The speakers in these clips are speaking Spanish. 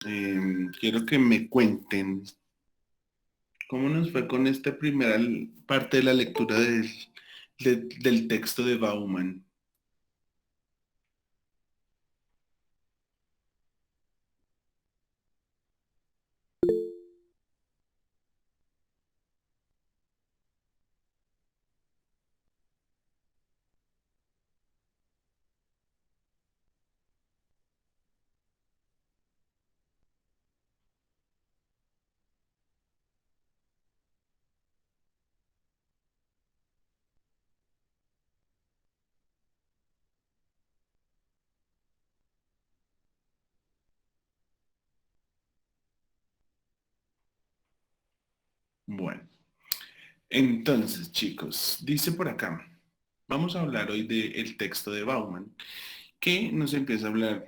Quiero que me cuenten cómo nos fue con esta primera parte de la lectura del texto de Bauman. Bueno, entonces, chicos, dice por acá, vamos a hablar hoy del texto de Bauman, que nos empieza a hablar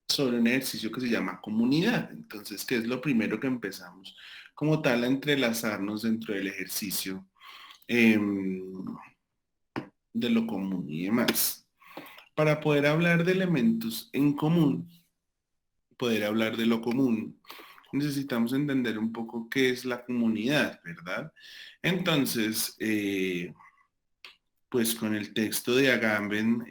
sobre un ejercicio que se llama comunidad. Entonces, ¿qué es lo primero que empezamos? Como tal, a entrelazarnos dentro del ejercicio de lo común y demás. Para poder hablar de elementos en común, poder hablar de lo común, necesitamos entender un poco qué es la comunidad, ¿verdad? Entonces, pues con el texto de Agamben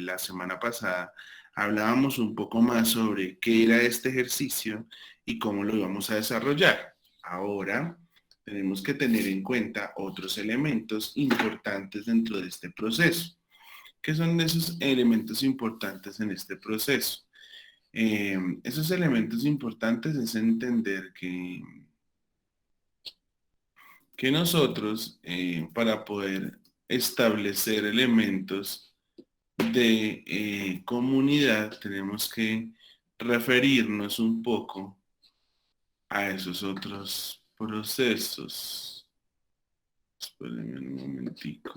la semana pasada hablábamos un poco más sobre qué era este ejercicio y cómo lo íbamos a desarrollar. Ahora tenemos que tener en cuenta otros elementos importantes dentro de este proceso. ¿Qué son esos elementos importantes en este proceso? Esos elementos importantes es entender que nosotros, para poder establecer elementos de comunidad, tenemos que referirnos un poco a esos otros procesos. Espérenme un momentico.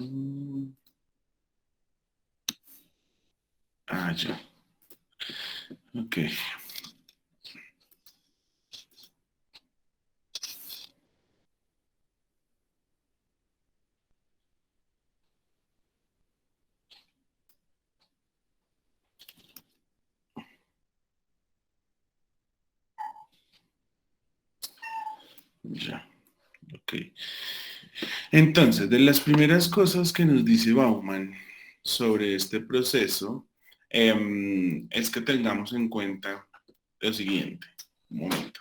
Ah, ya. Ok, ya. Ok. Entonces, de las primeras cosas que nos dice Bauman sobre este proceso, es que tengamos en cuenta lo siguiente. Un momento.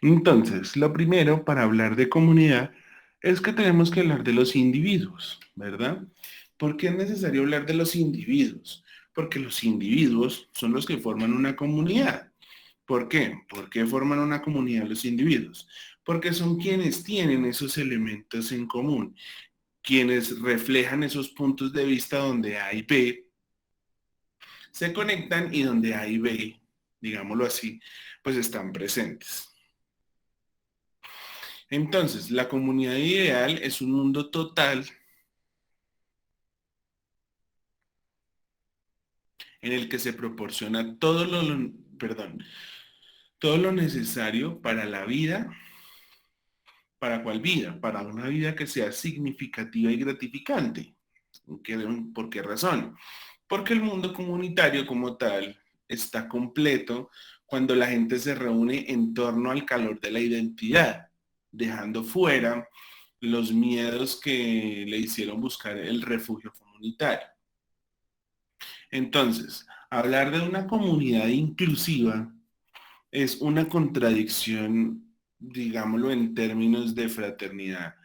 Entonces, lo primero para hablar de comunidad es que tenemos que hablar de los individuos, ¿verdad? ¿Por qué es necesario hablar de los individuos? Porque los individuos son los que forman una comunidad. ¿Por qué? ¿Por qué forman una comunidad los individuos? Porque son quienes tienen esos elementos en común, quienes reflejan esos puntos de vista donde A y B se conectan y donde A y B, digámoslo así, pues están presentes. Entonces, la comunidad ideal es un mundo total en el que se proporciona perdón, todo lo necesario para la vida. ¿Para cuál vida? Para una vida que sea significativa y gratificante. ¿Por qué razón? Porque el mundo comunitario como tal está completo cuando la gente se reúne en torno al calor de la identidad, dejando fuera los miedos que le hicieron buscar el refugio comunitario. Entonces, hablar de una comunidad inclusiva es una contradicción, digámoslo en términos de fraternidad,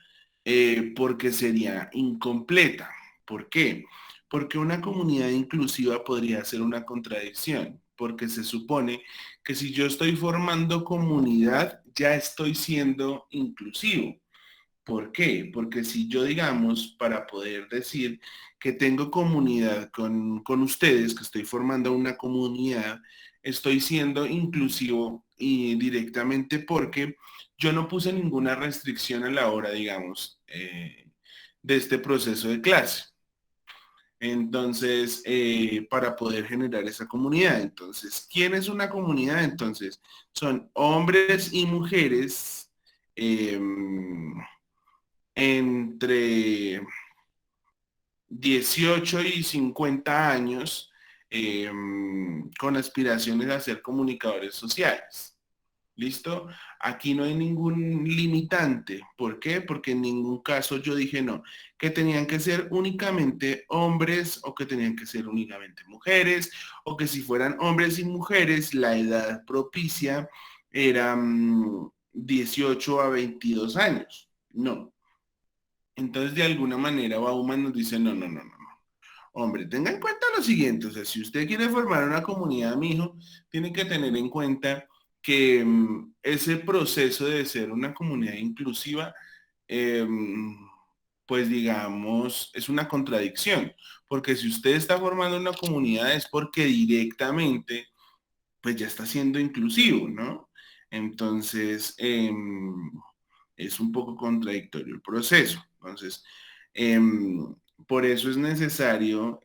porque sería incompleta. ¿Por qué? Porque una comunidad inclusiva podría ser una contradicción, porque se supone que si yo estoy formando comunidad, ya estoy siendo inclusivo. ¿Por qué? Porque si yo, digamos, para poder decir que tengo comunidad con ustedes, que estoy formando una comunidad, estoy siendo inclusivo y directamente porque yo no puse ninguna restricción a la hora, digamos, de este proceso de clase. Entonces, para poder generar esa comunidad. Entonces, ¿quién es una comunidad? Entonces, son hombres y mujeres entre 18 y 50 años con aspiraciones a ser comunicadores sociales. ¿Listo? Aquí no hay ningún limitante. ¿Por qué? Porque en ningún caso yo dije no, que tenían que ser únicamente hombres o que tenían que ser únicamente mujeres o que si fueran hombres y mujeres la edad propicia era 18 a 22 años. No. Entonces de alguna manera Bauman nos dice no, no, no, no. Hombre, tenga en cuenta lo siguiente, o sea, si usted quiere formar una comunidad, mijo, tiene que tener en cuenta que ese proceso de ser una comunidad inclusiva, pues digamos, es una contradicción, porque si usted está formando una comunidad es porque directamente, pues ya está siendo inclusivo, ¿no? Entonces, es un poco contradictorio el proceso. Entonces, por eso es necesario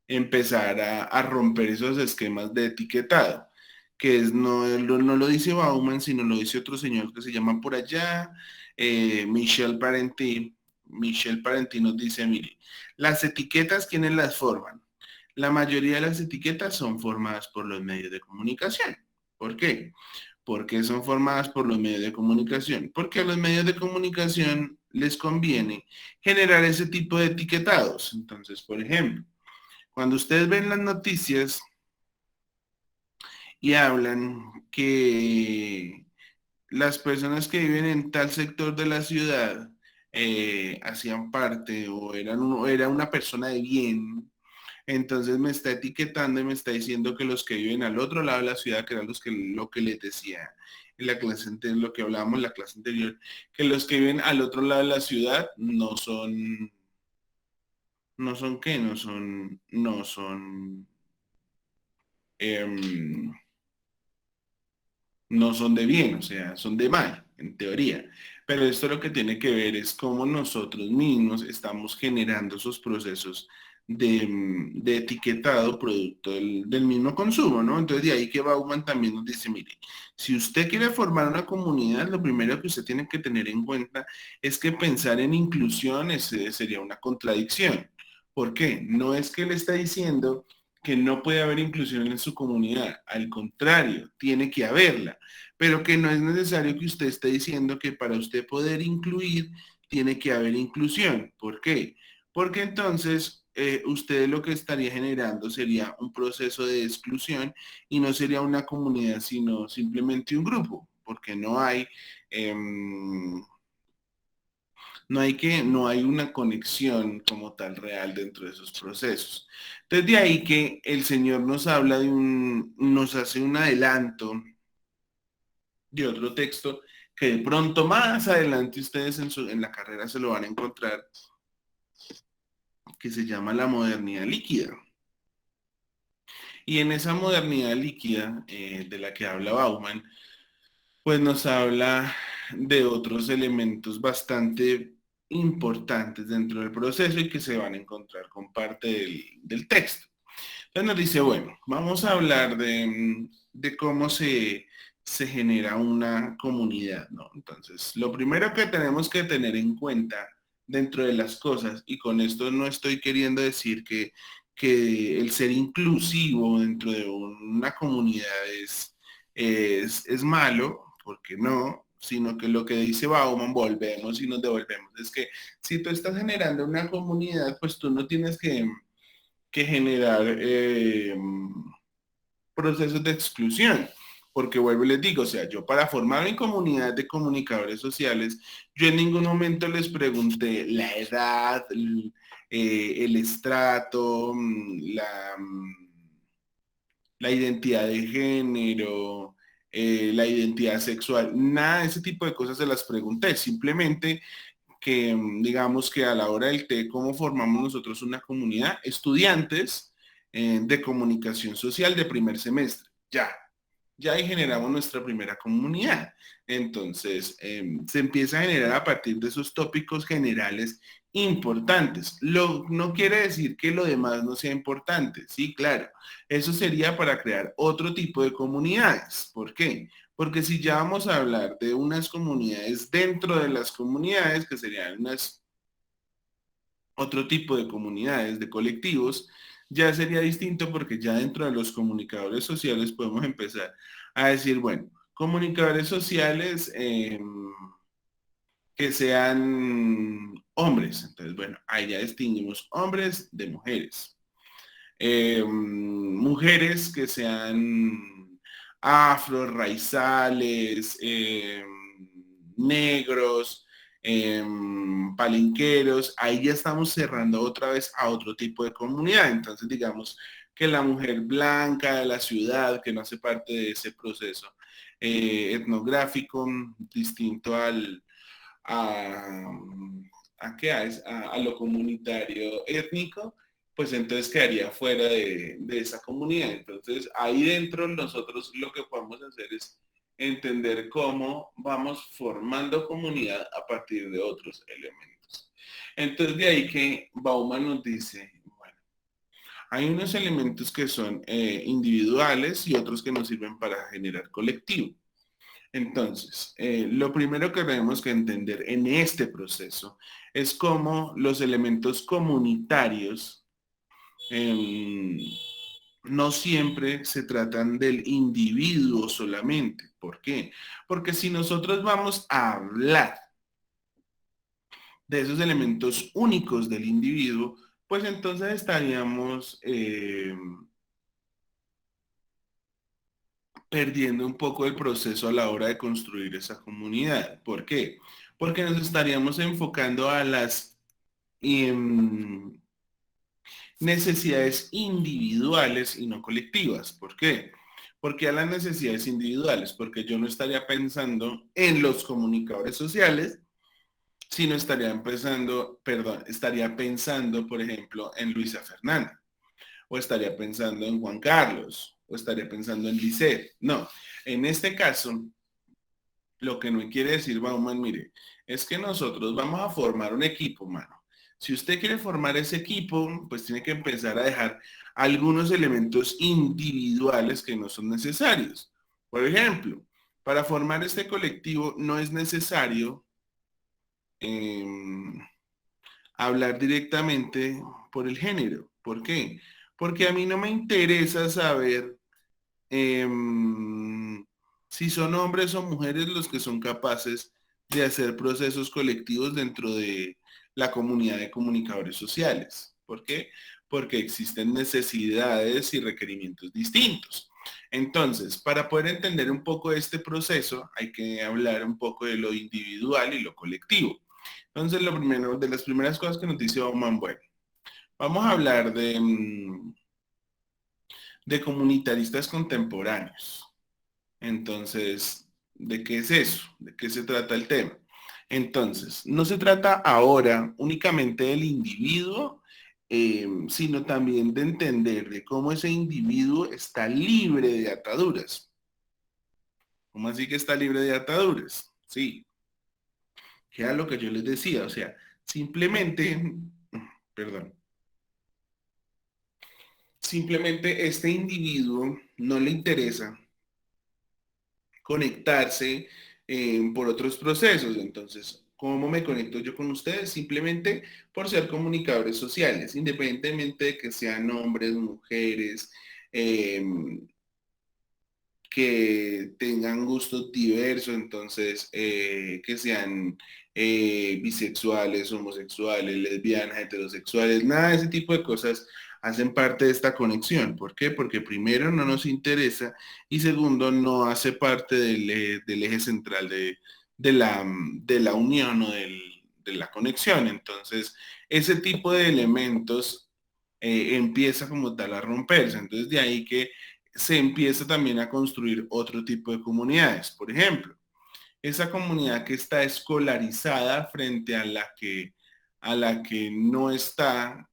empezar a romper esos esquemas de etiquetado, que es, no lo dice Bauman, sino lo dice otro señor que se llama por allá, Michel Parenti. Michel Parenti nos dice, mire, las etiquetas, ¿quiénes las forman? La mayoría de las etiquetas son formadas por los medios de comunicación. ¿Por qué? Porque son formadas por los medios de comunicación. Porque a los medios de comunicación les conviene generar ese tipo de etiquetados. Entonces, por ejemplo, cuando ustedes ven las noticias y hablan que las personas que viven en tal sector de la ciudad hacían parte o era una persona de bien, entonces me está etiquetando y me está diciendo que los que viven al otro lado de la ciudad, que eran lo que les decía en la clase anterior, lo que hablábamos en la clase anterior, que los que viven al otro lado de la ciudad no son qué, no son, em, no son de bien, o sea, son de mal, en teoría. Pero esto lo que tiene que ver es cómo nosotros mismos estamos generando esos procesos de etiquetado producto del mismo consumo, ¿no? Entonces de ahí que Bauman también nos dice, mire, si usted quiere formar una comunidad, lo primero que usted tiene que tener en cuenta es que pensar en inclusión sería una contradicción. ¿Por qué? No es que le está diciendo que no puede haber inclusión en su comunidad, al contrario, tiene que haberla, pero que no es necesario que usted esté diciendo que para usted poder incluir tiene que haber inclusión. ¿Por qué? Porque entonces usted lo que estaría generando sería un proceso de exclusión y no sería una comunidad, sino simplemente un grupo, porque no hay una conexión como tal real dentro de esos procesos. Entonces de ahí que el Señor nos habla nos hace un adelanto de otro texto que de pronto más adelante ustedes en la carrera se lo van a encontrar, que se llama la modernidad líquida. Y en esa modernidad líquida de la que habla Bauman, pues nos habla de otros elementos bastante importantes dentro del proceso y que se van a encontrar con parte del texto. Entonces nos dice, bueno, vamos a hablar de cómo se genera una comunidad, ¿no? Entonces, lo primero que tenemos que tener en cuenta dentro de las cosas, y con esto no estoy queriendo decir que el ser inclusivo dentro de una comunidad es malo, porque no, sino que lo que dice Bauman, volvemos y nos devolvemos, es que si tú estás generando una comunidad, pues tú no tienes que generar procesos de exclusión. Porque vuelvo y les digo, o sea, yo para formar mi comunidad de comunicadores sociales, yo en ningún momento les pregunté la edad, el estrato, la identidad de género, la identidad sexual, nada de ese tipo de cosas se las pregunté, simplemente que digamos que a la hora del té, ¿cómo formamos nosotros una comunidad? Estudiantes de comunicación social de primer semestre, ya ahí generamos nuestra primera comunidad. Entonces, se empieza a generar a partir de esos tópicos generales importantes. No quiere decir que lo demás no sea importante, sí, claro. Eso sería para crear otro tipo de comunidades. ¿Por qué? Porque si ya vamos a hablar de unas comunidades dentro de las comunidades, que serían otro tipo de comunidades, de colectivos, ya sería distinto porque ya dentro de los comunicadores sociales podemos empezar a decir, bueno, comunicadores sociales que sean hombres. Entonces, bueno, ahí ya distinguimos hombres de mujeres. Mujeres que sean afro, raizales, negros, palinqueros, ahí ya estamos cerrando otra vez a otro tipo de comunidad. Entonces, digamos que la mujer blanca de la ciudad, que no hace parte de ese proceso etnográfico, distinto a, a lo comunitario étnico, pues entonces quedaría fuera de esa comunidad. Entonces ahí dentro nosotros lo que podemos hacer es entender cómo vamos formando comunidad a partir de otros elementos. Entonces de ahí que Bauman nos dice, bueno, hay unos elementos que son individuales y otros que nos sirven para generar colectivo. Entonces, lo primero que tenemos que entender en este proceso es cómo los elementos comunitarios em, no siempre se tratan del individuo solamente. ¿Por qué? Porque si nosotros vamos a hablar de esos elementos únicos del individuo, pues entonces estaríamos perdiendo un poco el proceso a la hora de construir esa comunidad. ¿Por qué? Porque nos estaríamos enfocando a las em, necesidades individuales y no colectivas. ¿Por qué? Porque a las necesidades individuales, porque yo no estaría pensando en los comunicadores sociales, sino estaría pensando, por ejemplo, en Luisa Fernanda, o estaría pensando en Juan Carlos, o estaría pensando en Lisette. No, en este caso, lo que no quiere decir Bauman, mire, es que nosotros vamos a formar un equipo, mano. Si usted quiere formar ese equipo, pues tiene que empezar a dejar algunos elementos individuales que no son necesarios. Por ejemplo, para formar este colectivo no es necesario eh, hablar directamente por el género. ¿Por qué? Porque a mí no me interesa saber si son hombres o mujeres los que son capaces de hacer procesos colectivos dentro de la comunidad de comunicadores sociales. ¿Por qué? Porque existen necesidades y requerimientos distintos. Entonces, para poder entender un poco este proceso, hay que hablar un poco de lo individual y lo colectivo. Entonces, lo primero, de las primeras cosas que nos dice Bauman, bueno, vamos a hablar de comunitaristas contemporáneos. Entonces, ¿de qué es eso? ¿De qué se trata el tema? Entonces, no se trata ahora únicamente del individuo, sino también de entender de cómo ese individuo está libre de ataduras. ¿Cómo así que está libre de ataduras? Sí, que era lo que yo les decía, o sea, simplemente, perdón, simplemente este individuo no le interesa conectarse por otros procesos. Entonces, ¿cómo me conecto yo con ustedes? Simplemente por ser comunicadores sociales, independientemente de que sean hombres, mujeres, eh, que tengan gustos diversos, entonces, que sean bisexuales, homosexuales, lesbianas, heterosexuales, nada de ese tipo de cosas hacen parte de esta conexión. ¿Por qué? Porque primero no nos interesa y segundo no hace parte del eje central de la unión o de la conexión. Entonces, ese tipo de elementos empieza como tal a romperse. Entonces, de ahí que se empieza también a construir otro tipo de comunidades. Por ejemplo, esa comunidad que está escolarizada frente a la que no está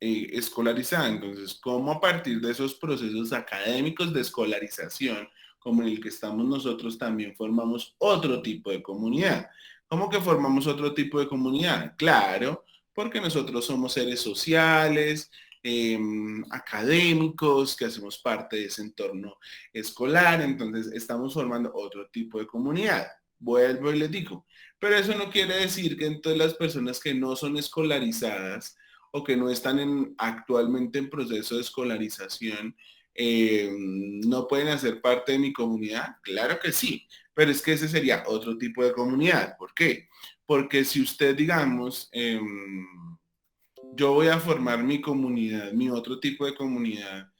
escolarizada. Entonces, ¿cómo a partir de esos procesos académicos de escolarización, como en el que estamos nosotros, también formamos otro tipo de comunidad? ¿Cómo que formamos otro tipo de comunidad? Claro, porque nosotros somos seres sociales, académicos, que hacemos parte de ese entorno escolar, entonces estamos formando otro tipo de comunidad. Vuelvo y les digo, pero eso no quiere decir que entonces las personas que no son escolarizadas o que no están actualmente en proceso de escolarización, no pueden hacer parte de mi comunidad. Claro que sí, pero es que ese sería otro tipo de comunidad. ¿Por qué? Porque si usted, digamos, yo voy a formar mi comunidad, mi otro tipo de comunidad,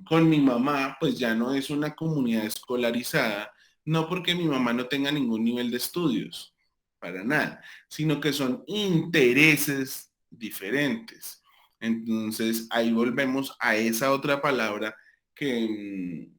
con mi mamá, pues ya no es una comunidad escolarizada, no porque mi mamá no tenga ningún nivel de estudios, para nada, sino que son intereses diferentes. Entonces ahí volvemos a esa otra palabra que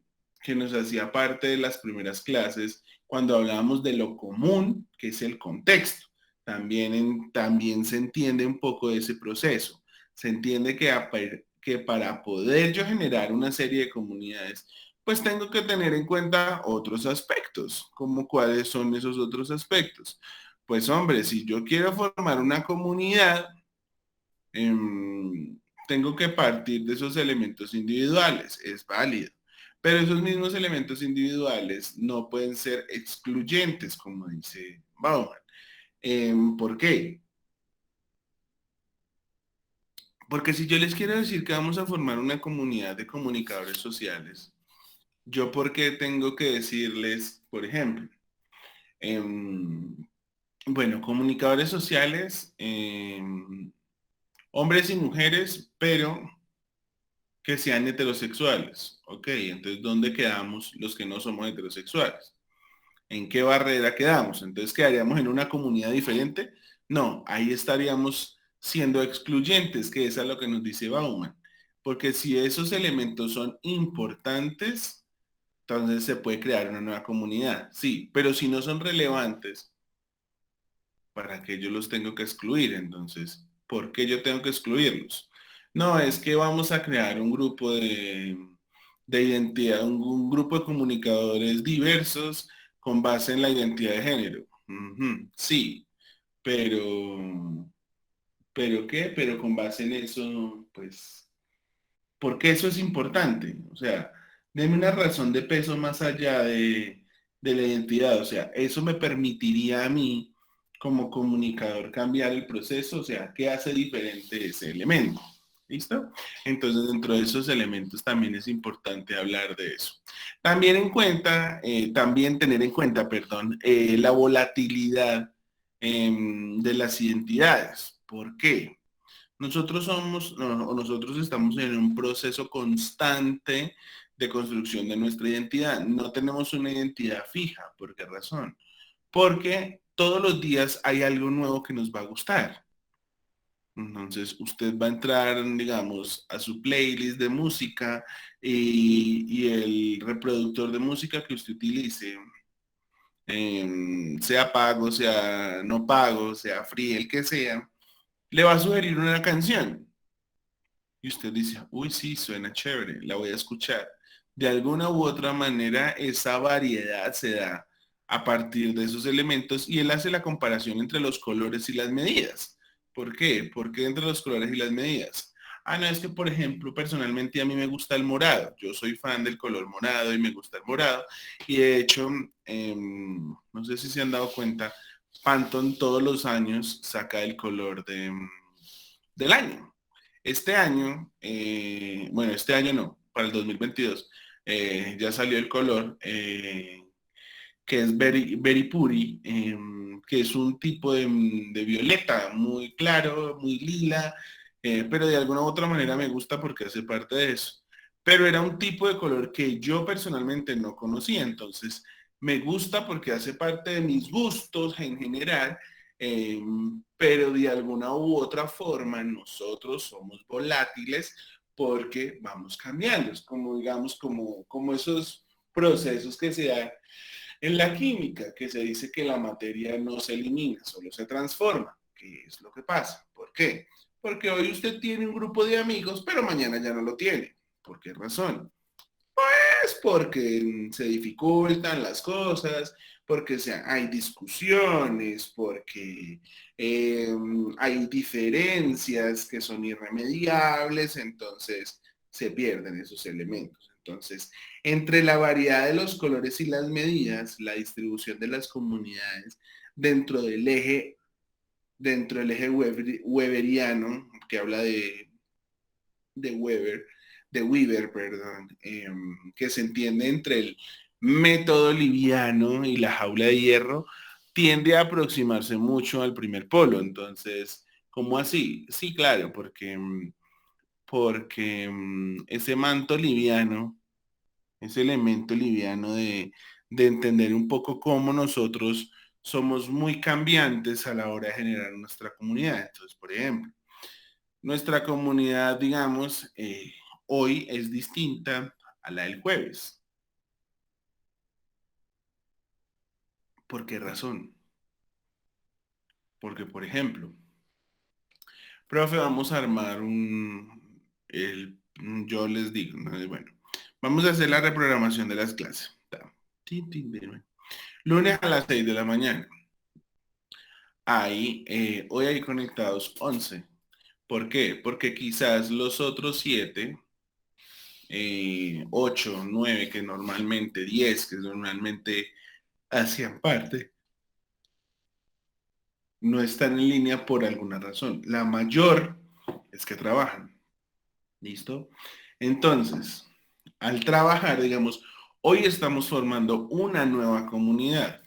nos hacía parte de las primeras clases cuando hablábamos de lo común, que es el contexto. También se entiende un poco de ese proceso. Se entiende que para poder yo generar una serie de comunidades, pues tengo que tener en cuenta otros aspectos. ¿Como cuáles son esos otros aspectos? Pues hombre, si yo quiero formar una comunidad, tengo que partir de esos elementos individuales, es válido. Pero esos mismos elementos individuales no pueden ser excluyentes, como dice Bauman. ¿Por qué? Porque si yo les quiero decir que vamos a formar una comunidad de comunicadores sociales, yo por qué tengo que decirles, por ejemplo, em, bueno, comunicadores sociales, hombres y mujeres, pero que sean heterosexuales. Ok, entonces, ¿dónde quedamos los que no somos heterosexuales? ¿En qué barrera quedamos? Entonces, ¿quedaríamos en una comunidad diferente? No, ahí estaríamos siendo excluyentes, que es a lo que nos dice Bauman. Porque si esos elementos son importantes, entonces se puede crear una nueva comunidad. Sí, pero si no son relevantes, ¿para qué yo los tengo que excluir? Entonces, ¿por qué yo tengo que excluirlos? No, es que vamos a crear un grupo de identidad, un grupo de comunicadores diversos con base en la identidad de género. Ujú, sí, pero, ¿pero qué? Pero con base en eso, pues, ¿por qué eso es importante? O sea, deme una razón de peso más allá de la identidad. O sea, eso me permitiría a mí, como comunicador, cambiar el proceso. O sea, ¿qué hace diferente ese elemento? ¿Listo? Entonces, dentro de esos elementos también es importante hablar de eso. También tener en cuenta, perdón, la volatilidad de las identidades. ¿Por qué? Nosotros estamos en un proceso constante de construcción de nuestra identidad. No tenemos una identidad fija. ¿Por qué razón? Porque todos los días hay algo nuevo que nos va a gustar. Entonces, usted va a entrar, digamos, a su playlist de música y el reproductor de música que usted utilice, sea pago, sea no pago, sea free, el que sea, le va a sugerir una canción. Y usted dice, uy, sí, suena chévere, la voy a escuchar. De alguna u otra manera, esa variedad se da a partir de esos elementos y él hace la comparación entre los colores y las medidas. ¿Por qué? ¿Por qué entre los colores y las medidas? Ah, no, es que, por ejemplo, personalmente a mí me gusta el morado. Yo soy fan del color morado y me gusta el morado. Y de hecho, no sé si se han dado cuenta, Pantone todos los años saca el color del año. Este año, bueno, este año no, para el 2022, ya salió el color que es Berry Puri, que es un tipo de violeta muy claro, muy lila, pero de alguna u otra manera me gusta porque hace parte de eso. Pero era un tipo de color que yo personalmente no conocía, entonces me gusta porque hace parte de mis gustos en general, pero de alguna u otra forma nosotros somos volátiles porque vamos cambiando. Es como, digamos, como esos procesos que se dan en la química, que se dice que la materia no se elimina, solo se transforma. ¿Qué es lo que pasa? ¿Por qué? Porque hoy usted tiene un grupo de amigos, pero mañana ya no lo tiene. ¿Por qué razón? Es porque se dificultan las cosas, porque hay discusiones, porque eh, hay diferencias que son irremediables, entonces se pierden esos elementos. Entonces, entre la variedad de los colores y las medidas, la distribución de las comunidades dentro del eje, weberiano, que habla de Weber, de Weaver, perdón, que se entiende entre el método liviano y la jaula de hierro, tiende a aproximarse mucho al primer polo. Entonces, ¿cómo así? Sí, claro, porque ese manto liviano, ese elemento liviano de entender un poco cómo nosotros somos muy cambiantes a la hora de generar nuestra comunidad. Entonces, por ejemplo, nuestra comunidad, digamos, hoy es distinta a la del jueves. ¿Por qué razón? Porque, por ejemplo, profe, vamos a armar yo les digo, ¿no? Bueno, vamos a hacer la reprogramación de las clases. Lunes a las 6 de la mañana. Hoy hay conectados 11. ¿Por qué? Porque quizás los otros 7 8, 9, que normalmente 10, que normalmente hacían parte, no están en línea por alguna razón. La mayor es que trabajan. ¿Listo? Entonces, al trabajar, digamos, hoy estamos formando una nueva comunidad.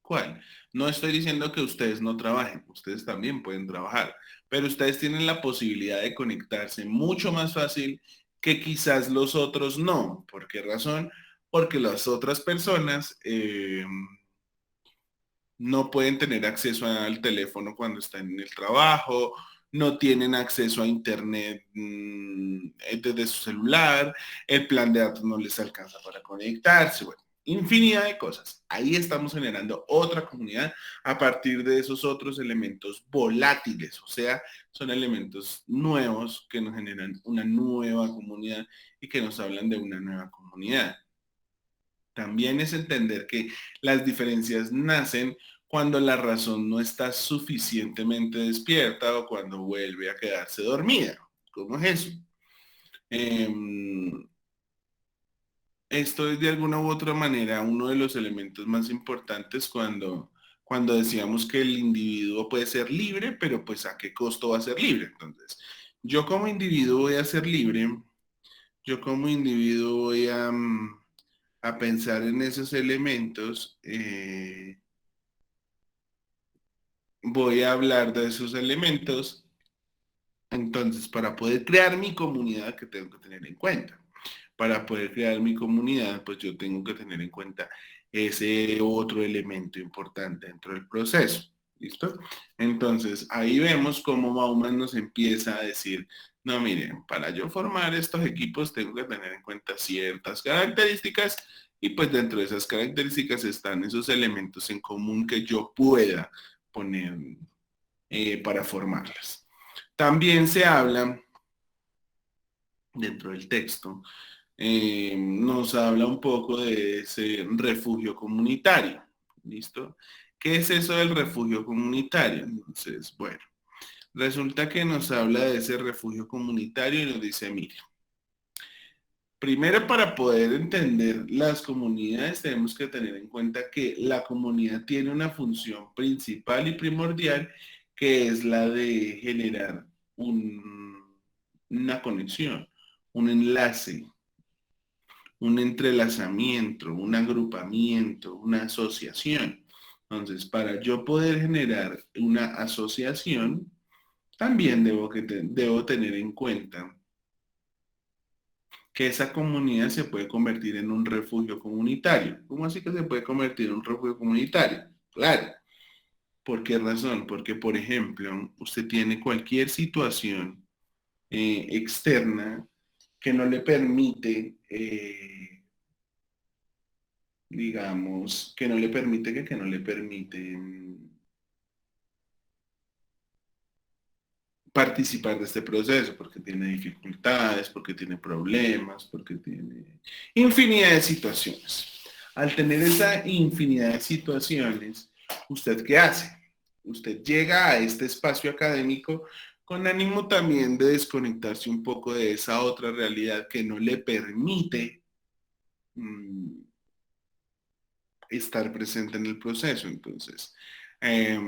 ¿Cuál? No estoy diciendo que ustedes no trabajen, ustedes también pueden trabajar, pero ustedes tienen la posibilidad de conectarse mucho más fácil que quizás los otros no. ¿Por qué razón? Porque las otras personas no pueden tener acceso al teléfono cuando están en el trabajo, no tienen acceso a internet desde su celular, el plan de datos no les alcanza para conectarse, bueno, infinidad de cosas. Ahí estamos generando otra comunidad a partir de esos otros elementos volátiles, o sea, son elementos nuevos que nos generan una nueva comunidad y que nos hablan de una nueva comunidad. También es entender que las diferencias nacen cuando la razón no está suficientemente despierta o cuando vuelve a quedarse dormida. ¿Cómo es eso? Em, Esto es de alguna u otra manera uno de los elementos más importantes cuando decíamos que el individuo puede ser libre, pero pues a qué costo va a ser libre. Entonces, yo como individuo voy a ser libre, yo como individuo voy a pensar en esos elementos, voy a hablar de esos elementos, entonces para poder crear mi comunidad que tengo que tener en cuenta. Para poder crear mi comunidad, pues yo tengo que tener en cuenta ese otro elemento importante dentro del proceso. ¿Listo? Entonces, ahí vemos cómo Bauman nos empieza a decir, no, miren, para yo formar estos equipos tengo que tener en cuenta ciertas características y pues dentro de esas características están esos elementos en común que yo pueda poner para formarlas. También se habla dentro del texto, nos habla un poco de ese refugio comunitario. ¿Listo? ¿Qué es eso del refugio comunitario? Entonces, bueno, resulta que nos habla de ese refugio comunitario y nos dice, mire, primero para poder entender las comunidades tenemos que tener en cuenta que la comunidad tiene una función principal y primordial que es la de generar una conexión, un enlace, un entrelazamiento, un agrupamiento, una asociación. Entonces, para yo poder generar una asociación, también debo tener en cuenta que esa comunidad se puede convertir en un refugio comunitario. ¿Cómo así que se puede convertir en un refugio comunitario? Claro. ¿Por qué razón? Porque, por ejemplo, usted tiene cualquier situación externa que no le permite, digamos, que no le permite participar de este proceso, porque tiene dificultades, porque tiene problemas, porque tiene infinidad de situaciones. Al tener esa infinidad de situaciones, ¿usted qué hace? Usted llega a este espacio académico con ánimo también de desconectarse un poco de esa otra realidad que no le permite mmm, estar presente en el proceso. Entonces, eh,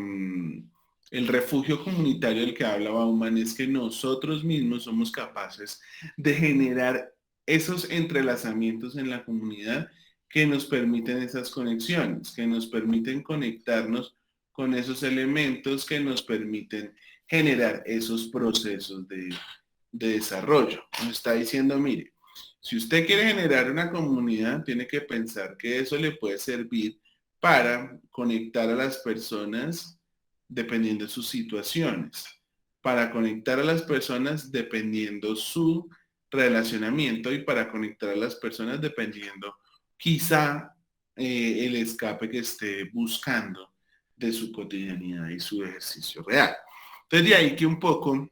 el refugio comunitario del que habla Bauman es que nosotros mismos somos capaces de generar esos entrelazamientos en la comunidad que nos permiten esas conexiones, que nos permiten conectarnos con esos elementos que nos permiten generar esos procesos de desarrollo. Nos está diciendo, mire, si usted quiere generar una comunidad, tiene que pensar que eso le puede servir para conectar a las personas dependiendo de sus situaciones, para conectar a las personas dependiendo su relacionamiento y para conectar a las personas dependiendo quizá el escape que esté buscando de su cotidianidad y su ejercicio real. Entonces de ahí que un poco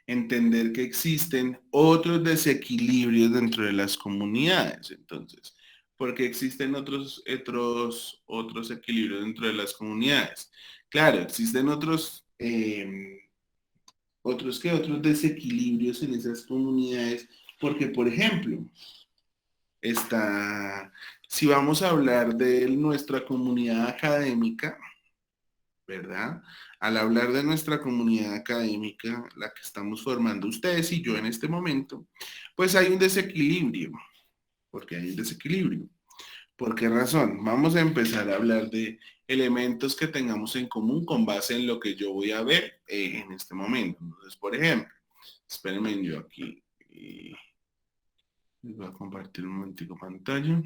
entender que existen otros desequilibrios dentro de las comunidades. Entonces, porque existen otros equilibrios dentro de las comunidades. Claro, existen otros desequilibrios en esas comunidades, porque, por ejemplo, está, si vamos a hablar de nuestra comunidad académica, ¿verdad? Al hablar de nuestra comunidad académica, la que estamos formando ustedes y yo en este momento, pues hay un desequilibrio. ¿Por qué hay un desequilibrio? ¿Por qué razón? Vamos a empezar a hablar de elementos que tengamos en común con base en lo que yo voy a ver en este momento. Entonces, por ejemplo, espérenme yo aquí. Les voy a compartir un momentico pantalla.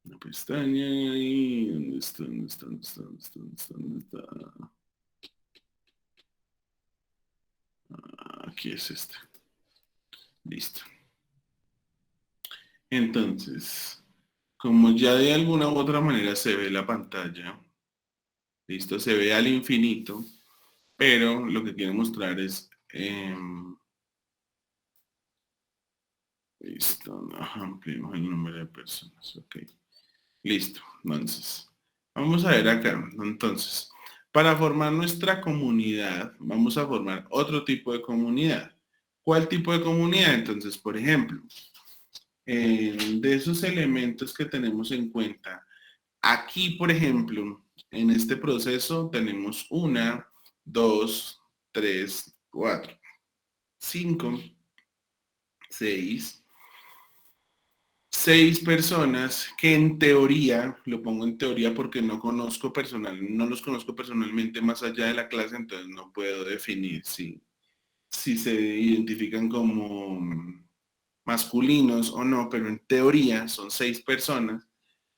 Una pestaña y ¿dónde está? ¿Dónde está? ¿Dónde está? ¿Dónde está? ¿Dónde está? ¿Dónde está? Aquí es este. Listo. Entonces, como ya de alguna u otra manera se ve la pantalla, listo, se ve al infinito, pero lo que quiero mostrar es, listo, no, ampliemos el número de personas, ok, listo, entonces, vamos a ver acá, entonces, para formar nuestra comunidad, vamos a formar otro tipo de comunidad. ¿Cuál tipo de comunidad? Entonces, por ejemplo, de esos elementos que tenemos en cuenta, aquí, por ejemplo, en este proceso tenemos una, dos, tres, cuatro, cinco, seis, seis personas que en teoría, lo pongo en teoría porque no los conozco personalmente más allá de la clase, entonces no puedo definir si se identifican como masculinos o no, pero en teoría son seis personas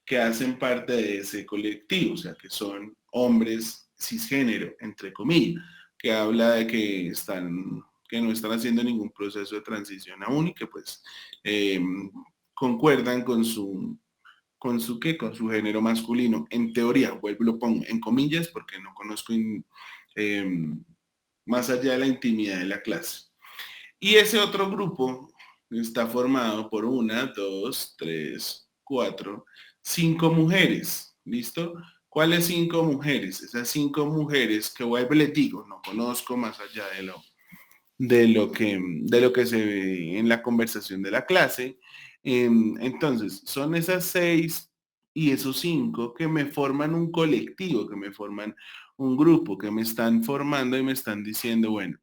que hacen parte de ese colectivo, o sea, que son hombres cisgénero, entre comillas, que habla de que no están haciendo ningún proceso de transición aún y que pues eh, concuerdan con su género masculino. En teoría, vuelvo y lo pongo en comillas porque no conozco eh, más allá de la intimidad de la clase. Y ese otro grupo está formado por una, dos, tres, cuatro, cinco mujeres. ¿Listo? ¿Cuáles cinco mujeres? Esas cinco mujeres que vuelvo y les digo, no conozco más allá de lo que se ve en la conversación de la clase. Entonces, son esas seis y esos cinco que me forman un colectivo, que me forman un grupo, que me están formando y me están diciendo, bueno,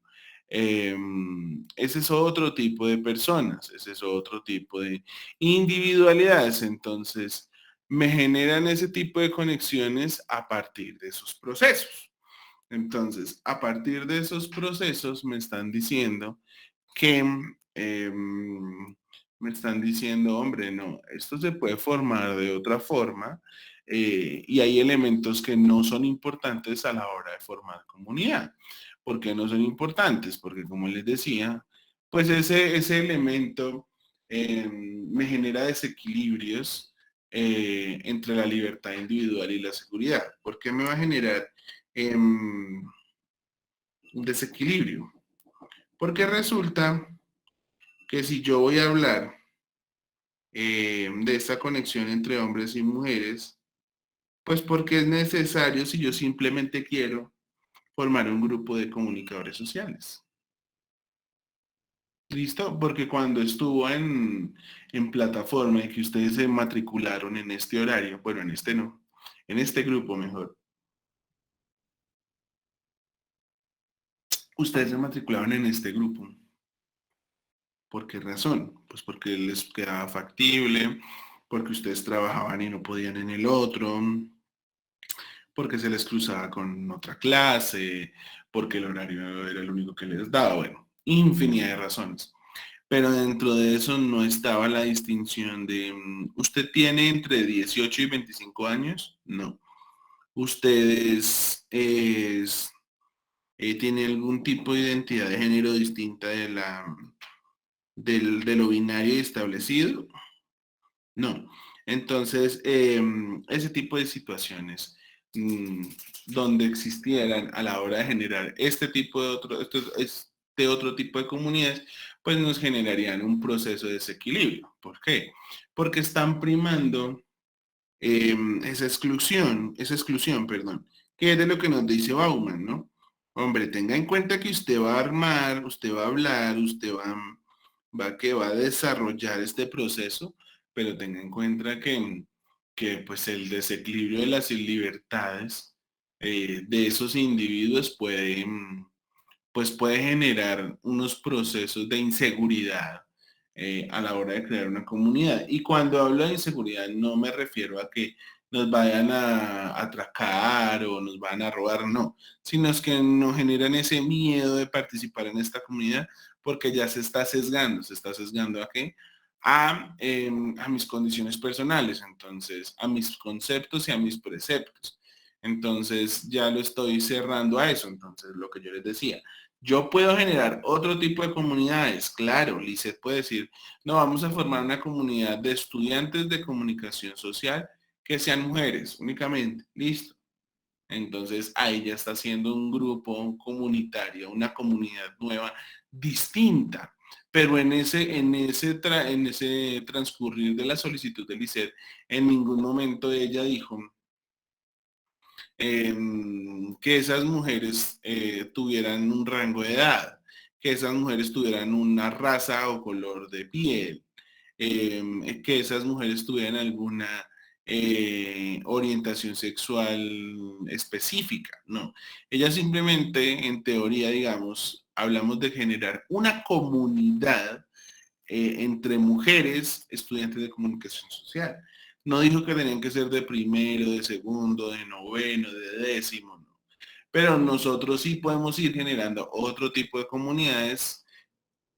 ese es otro tipo de personas, ese es otro tipo de individualidades. Entonces, me generan ese tipo de conexiones a partir de esos procesos. Entonces, a partir de esos procesos me están diciendo que me están diciendo, hombre, no, esto se puede formar de otra forma y hay elementos que no son importantes a la hora de formar comunidad. ¿Por qué no son importantes? Porque como les decía, pues ese elemento me genera desequilibrios entre la libertad individual y la seguridad. ¿Por qué me va a generar un desequilibrio? Porque resulta que si yo voy a hablar de esta conexión entre hombres y mujeres, pues porque es necesario si yo simplemente quiero formar un grupo de comunicadores sociales. ¿Listo? Porque cuando estuvo en plataforma y que ustedes se matricularon en este horario, bueno, en este no, en este grupo mejor, ustedes se matricularon en este grupo. ¿Por qué razón? Pues porque les quedaba factible, porque ustedes trabajaban y no podían en el otro, porque se les cruzaba con otra clase, porque el horario era el único que les daba, bueno, infinidad de razones. Pero dentro de eso no estaba la distinción de, ¿usted tiene entre 18 y 25 años? No. ¿Ustedes tiene algún tipo de identidad de género distinta de lo binario establecido? No. Entonces, ese tipo de situaciones mm, donde existieran a la hora de generar este tipo de este otro tipo de comunidades, pues nos generarían un proceso de desequilibrio. ¿Por qué? Porque están primando esa exclusión, perdón, que es de lo que nos dice Bauman, ¿no? Hombre, tenga en cuenta que usted va a armar, usted va a hablar, va a desarrollar este proceso, pero tenga en cuenta que pues el desequilibrio de las libertades de esos individuos pues puede generar unos procesos de inseguridad a la hora de crear una comunidad. Y cuando hablo de inseguridad no me refiero a que nos vayan a atracar o nos van a robar, no, sino es que nos generan ese miedo de participar en esta comunidad porque ya se está sesgando ¿a qué? A mis condiciones personales, entonces, a mis conceptos y a mis preceptos. Entonces ya lo estoy cerrando a eso, entonces lo que yo les decía. Yo puedo generar otro tipo de comunidades, claro, Lizeth puede decir, no, vamos a formar una comunidad de estudiantes de comunicación social que sean mujeres únicamente, listo. Entonces ahí ya está haciendo un grupo comunitario, una comunidad nueva, distinta. Pero en ese transcurrir de la solicitud de Lizeth, en ningún momento ella dijo, que esas mujeres tuvieran un rango de edad, que esas mujeres tuvieran una raza o color de piel, que esas mujeres tuvieran alguna orientación sexual específica, no. Ella simplemente, en teoría, digamos, hablamos de generar una comunidad entre mujeres estudiantes de comunicación social. No dijo que tenían que ser de primero, de segundo, de noveno, de décimo, no. Pero nosotros sí podemos ir generando otro tipo de comunidades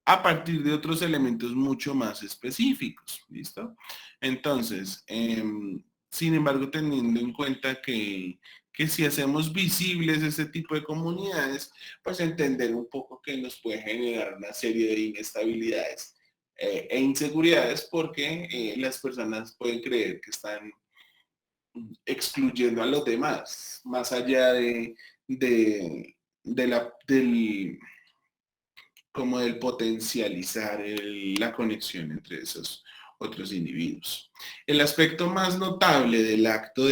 a partir de otros elementos mucho más específicos, ¿listo? Entonces, sin embargo, teniendo en cuenta que si hacemos visibles ese tipo de comunidades, pues entender un poco que nos puede generar una serie de inestabilidades e inseguridades porque las personas pueden creer que están excluyendo a los demás, más allá de del como del potencializar la conexión entre esos otros individuos. El aspecto más notable del acto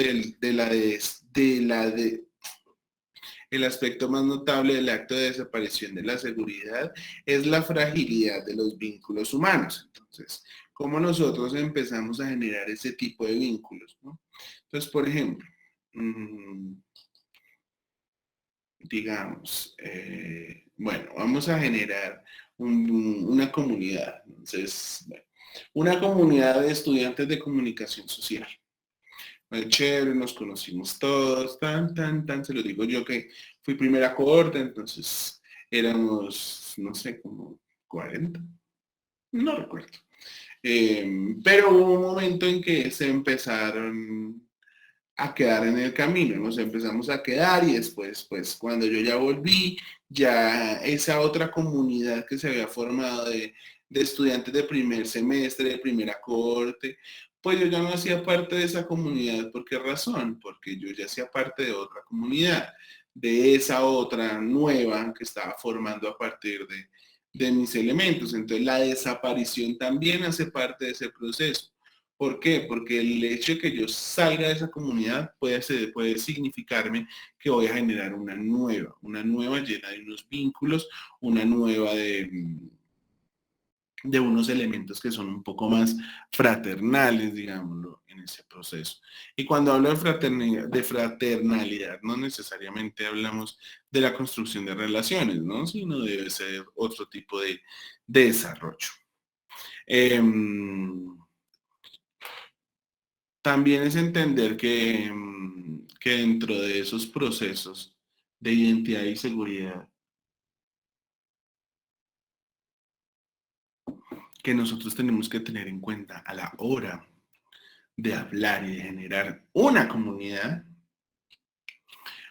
el aspecto más notable del acto de desaparición de la seguridad es la fragilidad de los vínculos humanos. Entonces, ¿cómo nosotros empezamos a generar ese tipo de vínculos? ¿No? Entonces, por ejemplo, digamos, bueno, vamos a generar una comunidad. Entonces, bueno, una comunidad de estudiantes de comunicación social. Muy chévere, nos conocimos todos, se lo digo yo que fui primera cohorte, entonces éramos, no sé, como 40, no recuerdo. Pero hubo un momento en que se empezaron a quedar en el camino, nos empezamos a quedar y después, pues cuando yo ya volví, ya esa otra comunidad que se había formado de estudiantes de primer semestre, de primera cohorte, pues yo ya no hacía parte de esa comunidad. ¿Por qué razón? Porque yo ya hacía parte de otra comunidad, de esa otra nueva que estaba formando a partir de mis elementos. Entonces la desaparición también hace parte de ese proceso. ¿Por qué? Porque el hecho de que yo salga de esa comunidad puede significarme que voy a generar una nueva llena de unos vínculos, una nueva de unos elementos que son un poco más fraternales, digámoslo, en ese proceso. Y cuando hablo de fraternalidad, no necesariamente hablamos de la construcción de relaciones, ¿no? Sino debe ser otro tipo de desarrollo. Em, También es entender que dentro de esos procesos de identidad y seguridad, que nosotros tenemos que tener en cuenta a la hora de hablar y de generar una comunidad,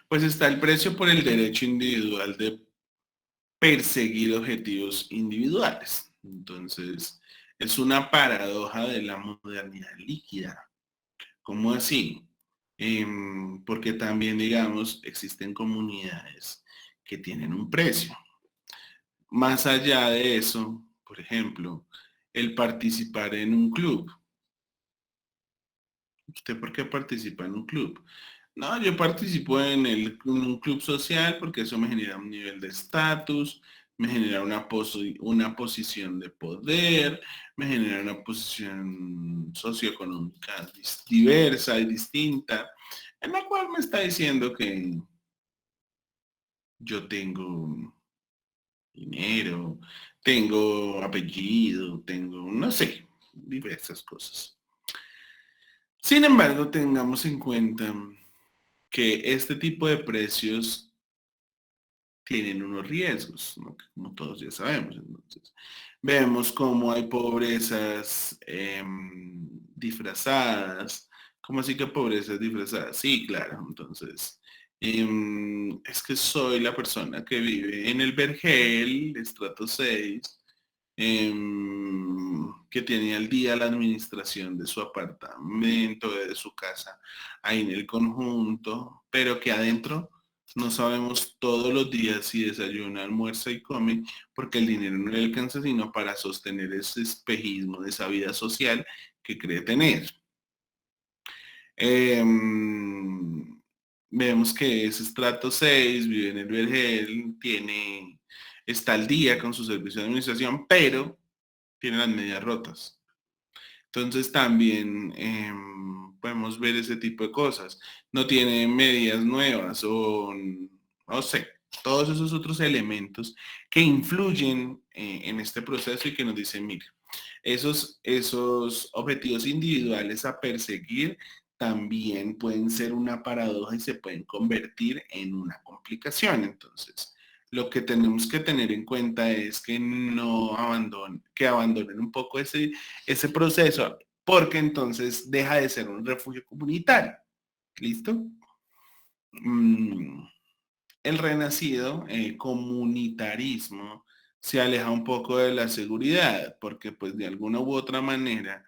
pues está el precio por el derecho individual de perseguir objetivos individuales. Entonces, es una paradoja de la modernidad líquida. ¿Cómo así? Porque también, digamos, existen comunidades que tienen un precio. Más allá de eso, por ejemplo, el participar en un club. ¿Usted por qué participa en un club? No, yo participo en un club social porque eso me genera un nivel de estatus, me genera una posición de poder, me genera una posición socioeconómica diversa y distinta, en la cual me está diciendo que yo tengo dinero, tengo apellido, tengo, no sé, diversas cosas. Sin embargo, tengamos en cuenta que este tipo de precios tienen unos riesgos, ¿no? Como todos ya sabemos. Entonces, vemos cómo hay pobrezas disfrazadas. ¿Cómo así que pobrezas disfrazadas? Sí, claro. Entonces, es que soy la persona que vive en el Vergel, estrato 6, que tiene al día la administración de su apartamento, de su casa, ahí en el conjunto, pero que adentro no sabemos todos los días si desayuna, almuerza y come, porque el dinero no le alcanza sino para sostener ese espejismo de esa vida social que cree tener. Vemos que ese estrato 6 vive en el Vergel, está al día con su servicio de administración, pero tiene las medias rotas. Entonces también podemos ver ese tipo de cosas. No tiene medias nuevas o no sé, todos esos otros elementos que influyen en este proceso y que nos dicen, mire, esos objetivos individuales a perseguir también pueden ser una paradoja y se pueden convertir en una complicación. Entonces, lo que tenemos que tener en cuenta es que no abandonen, que abandonen un poco ese proceso, porque entonces deja de ser un refugio comunitario. ¿Listo? Mm, el renacido comunitarismo se aleja un poco de la seguridad, porque pues de alguna u otra manera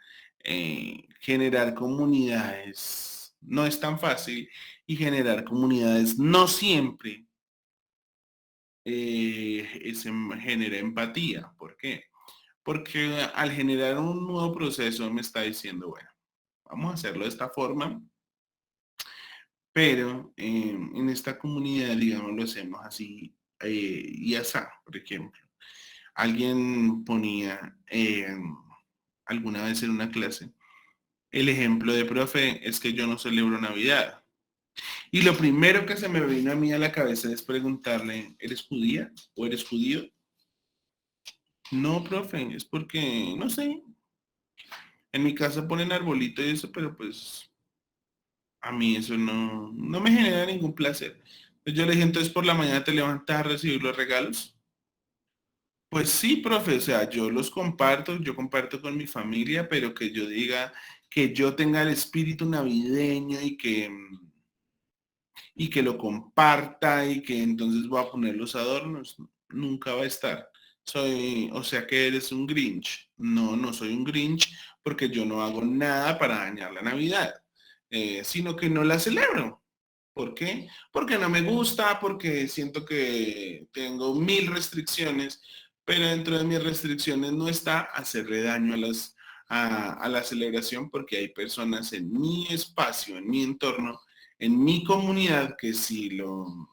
generar comunidades no es tan fácil y generar comunidades no siempre genera empatía. ¿Por qué? Porque al generar un nuevo proceso me está diciendo, bueno, vamos a hacerlo de esta forma, pero en esta comunidad, digamos, lo hacemos así y así, por ejemplo. Alguien ponía alguna vez en una clase, el ejemplo de profe es que yo no celebro Navidad. Y lo primero que se me vino a mí a la cabeza es preguntarle, ¿eres judía o eres judío? No, profe, es porque, no sé, en mi casa ponen arbolito y eso, pero pues a mí eso no me genera ningún placer. Pues yo le dije, entonces por la mañana te levantas a recibir los regalos. Pues sí, profe, o sea, yo los comparto, yo comparto con mi familia, pero que yo diga que yo tenga el espíritu navideño y que lo comparta y que entonces voy a poner los adornos, nunca va a estar. O sea que eres un Grinch. No, no soy un Grinch porque yo no hago nada para dañar la Navidad, sino que no la celebro. ¿Por qué? Porque no me gusta, porque siento que tengo mil restricciones, pero dentro de mis restricciones no está hacerle daño a la celebración porque hay personas en mi espacio, en mi entorno, en mi comunidad que sí lo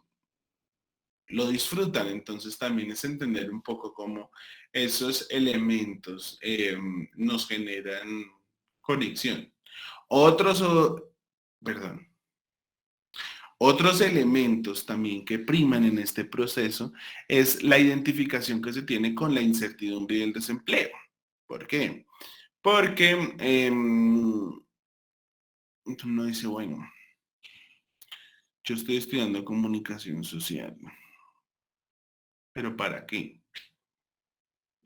disfrutan. Entonces también es entender un poco cómo esos elementos nos generan conexión. Otros, perdón. Otros elementos también que priman en este proceso es la identificación que se tiene con la incertidumbre y el desempleo. ¿Por qué? Porque uno dice, bueno, yo estoy estudiando comunicación social, pero ¿para qué?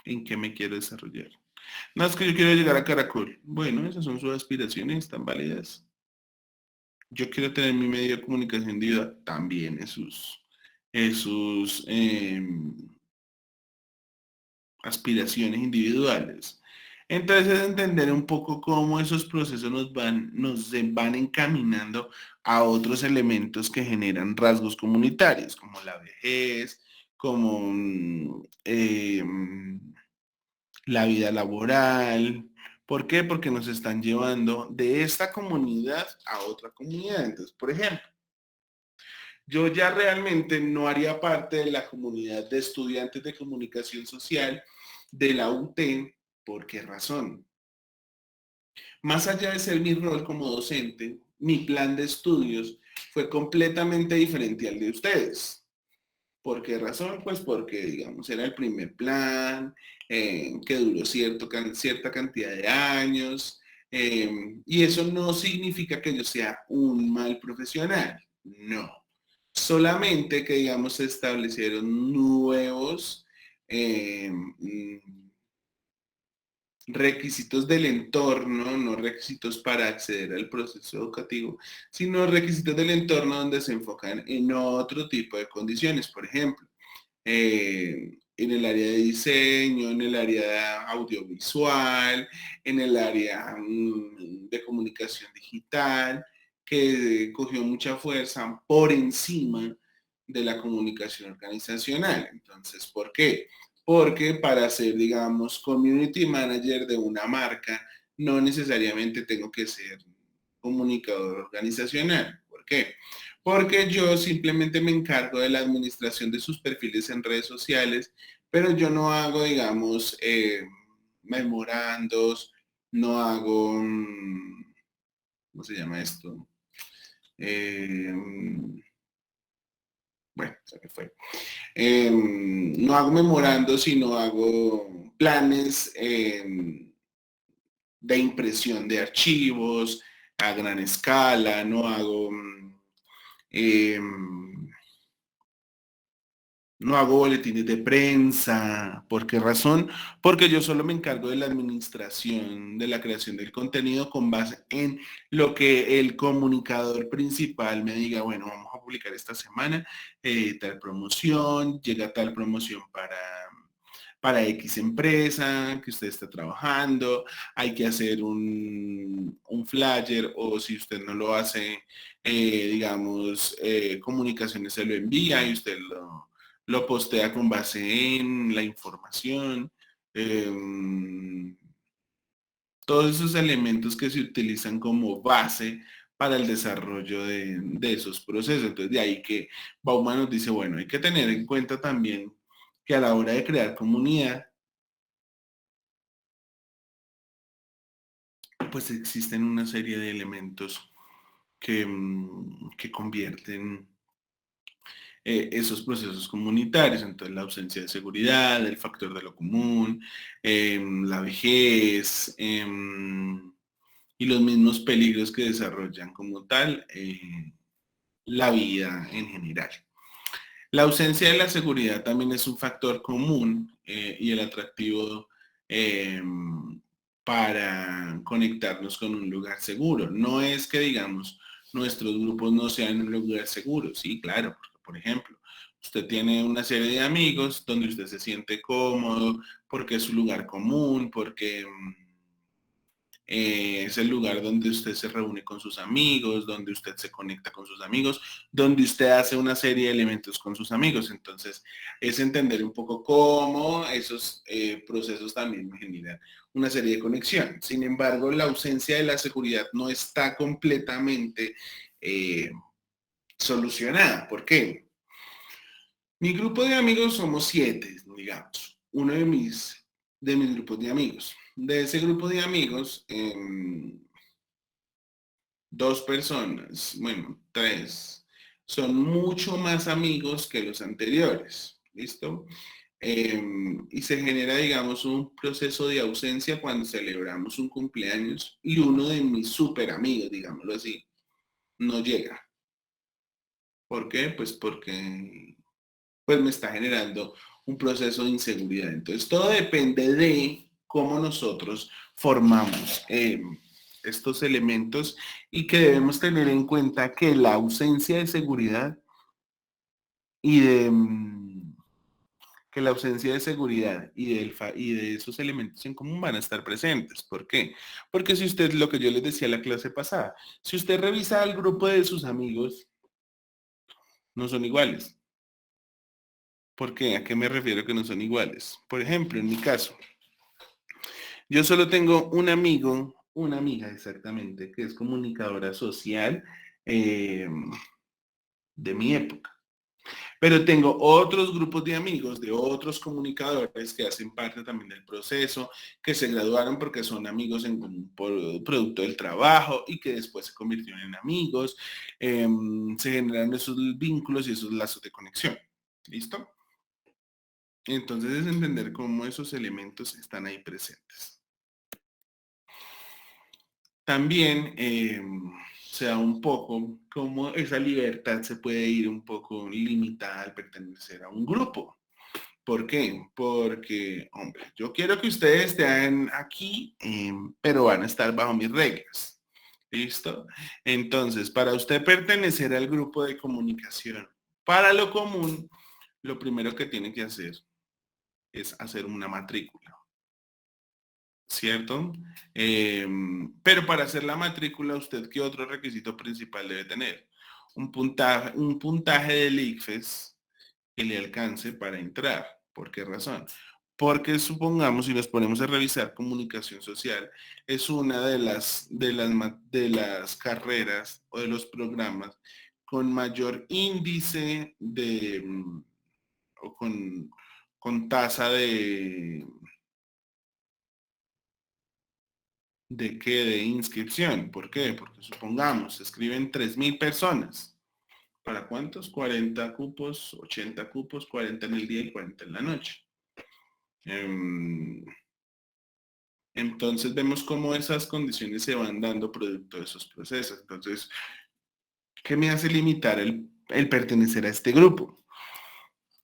¿En qué me quiero desarrollar? No, es que yo quiero llegar a Caracol. Bueno, esas son sus aspiraciones, están válidas. Yo quiero tener mi medio de comunicación individual, también esos aspiraciones individuales. Entonces es entender un poco cómo esos procesos nos van encaminando a otros elementos que generan rasgos comunitarios, como la vejez, como la vida laboral. ¿Por qué? Porque nos están llevando de esta comunidad a otra comunidad. Entonces, por ejemplo, yo ya realmente no haría parte de la comunidad de estudiantes de comunicación social de la UT. ¿Por qué razón? Más allá de ser mi rol como docente, mi plan de estudios fue completamente diferente al de ustedes. ¿Por qué razón? Pues porque, digamos, era el primer plan que duró cierta cantidad de años, y eso no significa que yo sea un mal profesional, no. Solamente que, digamos, se establecieron nuevos requisitos del entorno, no requisitos para acceder al proceso educativo, sino requisitos del entorno donde se enfocan en otro tipo de condiciones. Por ejemplo, en el área de diseño, en el área audiovisual, en el área de comunicación digital, que cogió mucha fuerza por encima de la comunicación organizacional. Entonces, ¿por qué? Porque para ser, digamos, community manager de una marca, no necesariamente tengo que ser comunicador organizacional. ¿Por qué? Porque yo simplemente me encargo de la administración de sus perfiles en redes sociales, pero yo no hago, digamos, memorandos, no hago, ¿cómo se llama esto? Eh, bueno, se me fue. No hago memorandos, sino hago planes de impresión de archivos a gran escala, no hago em, no hago boletines de prensa. ¿Por qué razón? Porque yo solo me encargo de la administración, de la creación del contenido con base en lo que el comunicador principal me diga, bueno, vamos a publicar esta semana tal promoción, llega tal promoción para X empresa que usted está trabajando, hay que hacer un flyer o si usted no lo hace, digamos, comunicaciones se lo envía y usted lo postea con base en la información. eh, Todos esos elementos que se utilizan como base para el desarrollo de esos procesos. Entonces, de ahí que Bauman nos dice, bueno, hay que tener en cuenta también que a la hora de crear comunidad, pues existen una serie de elementos que convierten esos procesos comunitarios, entonces la ausencia de seguridad, el factor de lo común, la vejez y los mismos peligros que desarrollan como tal la vida en general. La ausencia de la seguridad también es un factor común y el atractivo eh, para conectarnos con un lugar seguro. No es que, digamos, nuestros grupos no sean un lugar seguro. Sí, claro, porque, por ejemplo, usted tiene una serie de amigos donde usted se siente cómodo, porque es su lugar común, porque es el lugar donde usted se reúne con sus amigos, donde usted se conecta con sus amigos, donde usted hace una serie de elementos con sus amigos. Entonces, es entender un poco cómo esos procesos también generan una serie de conexiones. Sin embargo, la ausencia de la seguridad no está completamente solucionada. ¿Por qué? Mi grupo de amigos somos 7, digamos. Uno de mis grupos de amigos. De ese grupo de amigos, 2 personas, bueno, 3, son mucho más amigos que los anteriores. ¿Listo? Y se genera, digamos, un proceso de ausencia cuando celebramos un cumpleaños y uno de mis súper amigos, digámoslo así, no llega. ¿Por qué? Pues porque pues me está generando un proceso de inseguridad. Entonces, todo depende de cómo nosotros formamos estos elementos y que debemos tener en cuenta que la ausencia de seguridad y de que la ausencia de seguridad y de esos elementos en común van a estar presentes. ¿Por qué? Porque si usted, lo que yo les decía en la clase pasada, si usted revisa el grupo de sus amigos, no son iguales. ¿Por qué? ¿A qué me refiero que no son iguales? Por ejemplo, en mi caso, yo solo tengo un amigo, una amiga exactamente, que es comunicadora social eh, de mi época. Pero tengo otros grupos de amigos de otros comunicadores que hacen parte también del proceso, que se graduaron porque son amigos en común por producto del trabajo y que después se convirtieron en amigos. Se generan esos vínculos y esos lazos de conexión. ¿Listo? Entonces es entender cómo esos elementos están ahí presentes. También se da un poco cómo esa libertad se puede ir un poco limitada al pertenecer a un grupo. ¿Por qué? Porque, hombre, yo quiero que ustedes estén aquí, pero van a estar bajo mis reglas. ¿Listo? Entonces, para usted pertenecer al grupo de comunicación para lo común, lo primero que tiene que hacer es hacer una matrícula. ¿Cierto? Pero para hacer la matrícula, ¿usted qué otro requisito principal debe tener? Un puntaje del ICFES que le alcance para entrar. ¿Por qué razón? Porque supongamos, si nos ponemos a revisar comunicación social, es una de las carreras o de los programas con mayor índice o con tasa ¿de qué? De inscripción. ¿Por qué? Porque supongamos, se escriben 3.000 personas. ¿Para cuántos? 40 cupos, 80 cupos, 40 en el día y 40 en la noche. Entonces vemos cómo esas condiciones se van dando producto de esos procesos. Entonces, ¿qué me hace limitar el pertenecer a este grupo?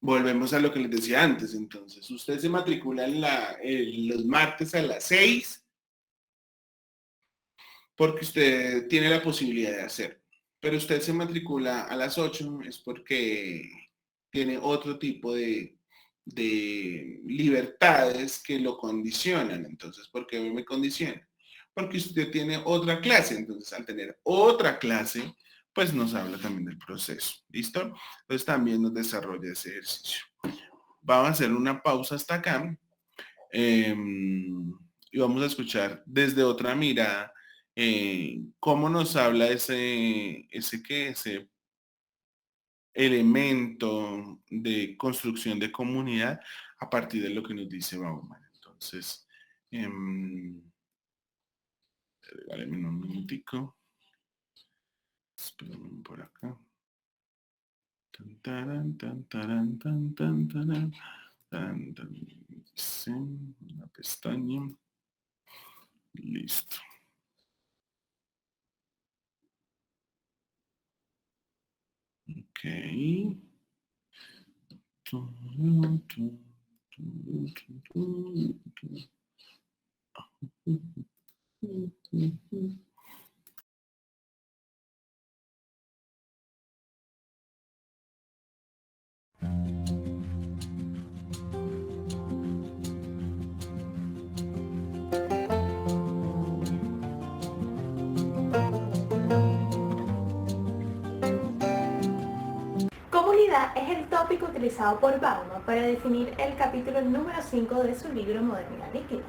Volvemos a lo que les decía antes. Entonces, usted se matricula los martes a las 6 porque usted tiene la posibilidad de hacer. Pero usted se matricula a las 8 es porque tiene otro tipo de libertades que lo condicionan. Entonces, ¿por qué me condiciona? Porque usted tiene otra clase. Entonces, al tener otra clase, pues nos habla también del proceso. ¿Listo? Entonces también nos desarrolla ese ejercicio. Vamos a hacer una pausa hasta acá y vamos a escuchar desde otra mirada cómo nos habla ese elemento de construcción de comunidad a partir de lo que nos dice Bauman. Entonces, regálenme un minutico. Esperen por acá. Tan, taran, tan, taran, tan, tan, taran, tan, tan. Sí, la pestaña. Listo. Ok. Comunidad es el tópico utilizado por Bauman para definir el capítulo número 5 de su libro Modernidad Líquida.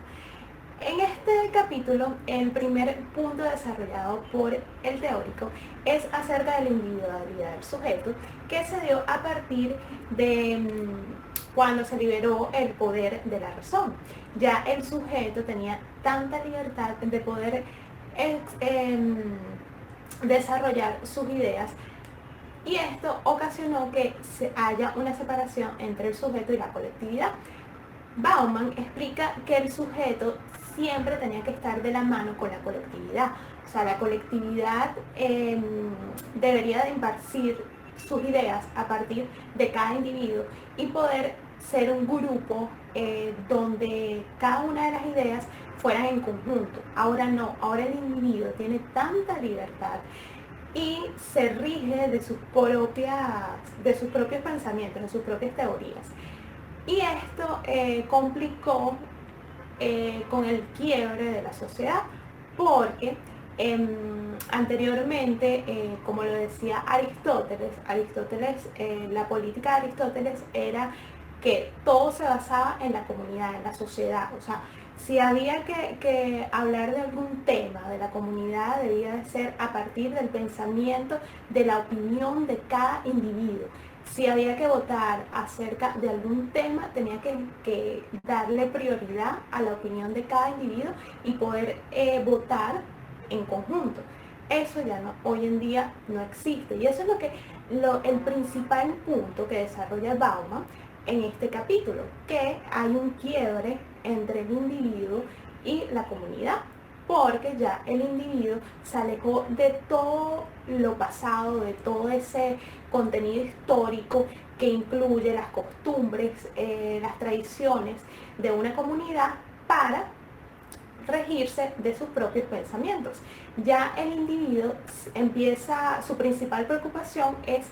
En este capítulo, el primer punto desarrollado por el teórico es acerca de la individualidad del sujeto, que se dio a partir de cuando se liberó el poder de la razón. Ya el sujeto tenía tanta libertad de poder desarrollar sus ideas, y esto ocasionó que haya una separación entre el sujeto y la colectividad. Bauman explica que el sujeto siempre tenía que estar de la mano con la colectividad. O sea, la colectividad debería de impartir sus ideas a partir de cada individuo y poder ser un grupo donde cada una de las ideas fueran en conjunto. Ahora no, ahora el individuo tiene tanta libertad y se rige de sus propios pensamientos, de sus propias teorías. Y esto complicó con el quiebre de la sociedad, porque anteriormente, como lo decía Aristóteles, la política de Aristóteles era que todo se basaba en la comunidad, en la sociedad. O sea, si había que hablar de algún tema de la comunidad, debía de ser a partir del pensamiento, de la opinión de cada individuo. Si había que votar acerca de algún tema, tenía que darle prioridad a la opinión de cada individuo y poder votar en conjunto. Eso ya no, hoy en día no existe. Y eso es el principal punto que desarrolla Bauman en este capítulo, que hay un quiebre entre el individuo y la comunidad, porque ya el individuo se alejó de todo lo pasado, de todo ese contenido histórico que incluye las costumbres, las tradiciones de una comunidad, para regirse de sus propios pensamientos. Ya el individuo su principal preocupación es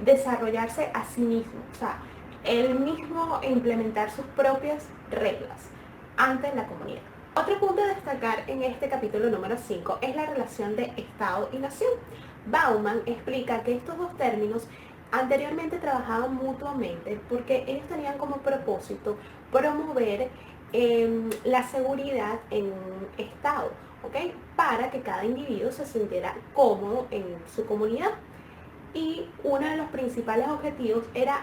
desarrollarse a sí mismo, o sea, él mismo implementar sus propias reglas ante la comunidad. Otro punto a destacar en este capítulo número 5 es la relación de Estado y Nación. Bauman explica que estos dos términos anteriormente trabajaban mutuamente porque ellos tenían como propósito promover la seguridad en un Estado, ¿ok? Para que cada individuo se sintiera cómodo en su comunidad. Y uno de los principales objetivos era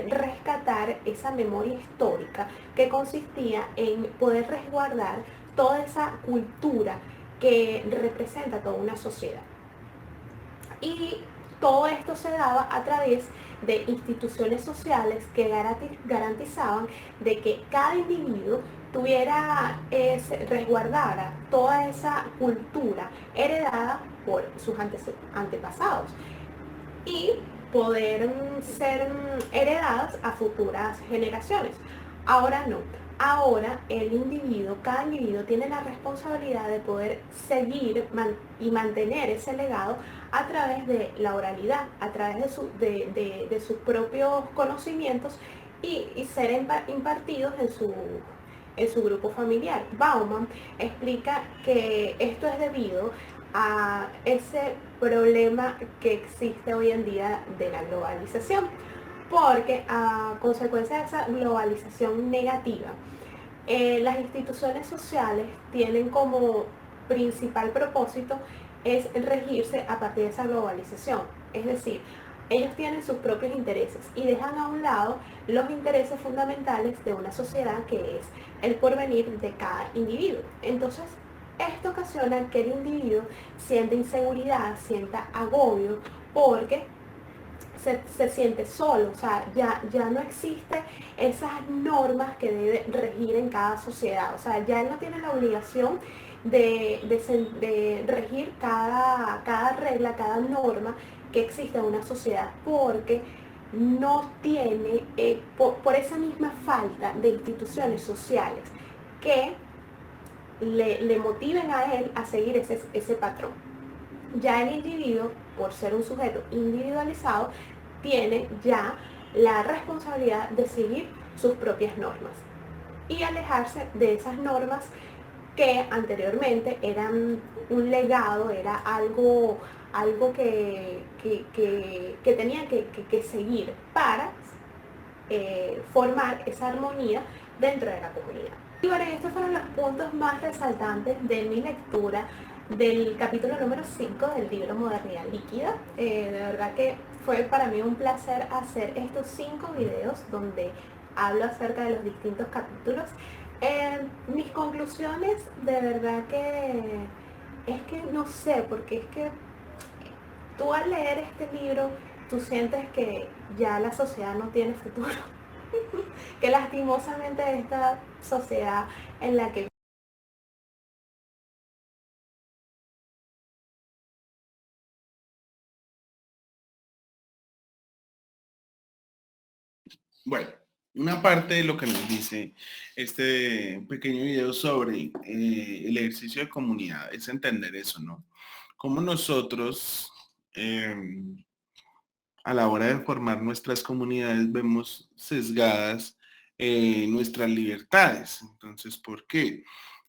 rescatar esa memoria histórica que consistía en poder resguardar toda esa cultura que representa toda una sociedad. Y todo esto se daba a través de instituciones sociales que garantizaban de que cada individuo resguardara toda esa cultura heredada por sus antepasados y poder ser heredadas a futuras generaciones. Ahora no. Ahora cada individuo tiene la responsabilidad de poder seguir y mantener ese legado a través de la oralidad, a través de sus propios conocimientos y ser impartidos en su grupo familiar. Bauman explica que esto es debido a ese problema que existe hoy en día de la globalización, porque a consecuencia de esa globalización negativa, las instituciones sociales tienen como principal propósito es regirse a partir de esa globalización. Es decir, ellos tienen sus propios intereses y dejan a un lado los intereses fundamentales de una sociedad, que es el porvenir de cada individuo. Entonces, esto ocasiona que el individuo sienta inseguridad, sienta agobio, porque se siente solo. O sea, ya no existen esas normas que debe regir en cada sociedad. O sea, ya él no tiene la obligación de regir cada regla, cada norma que existe en una sociedad, porque no tiene, por esa misma falta de instituciones sociales que le motiven a él a seguir ese patrón. Ya el individuo, por ser un sujeto individualizado, tiene ya la responsabilidad de seguir sus propias normas y alejarse de esas normas que anteriormente eran un legado, era algo que tenía que seguir para formar esa armonía dentro de la comunidad. Y bueno, estos fueron los puntos más resaltantes de mi lectura del capítulo número 5 del libro Modernidad Líquida. De verdad que fue para mí un placer hacer estos 5 videos donde hablo acerca de los distintos capítulos. Mis conclusiones, de verdad que es que no sé, porque es que tú al leer este libro, tú sientes que ya la sociedad no tiene futuro, que lastimosamente esta sociedad en la que Bueno, una parte de lo que nos dice este pequeño video sobre el ejercicio de comunidad es entender eso, ¿no? Cómo nosotros a la hora de formar nuestras comunidades vemos sesgadas nuestras libertades. Entonces, ¿por qué?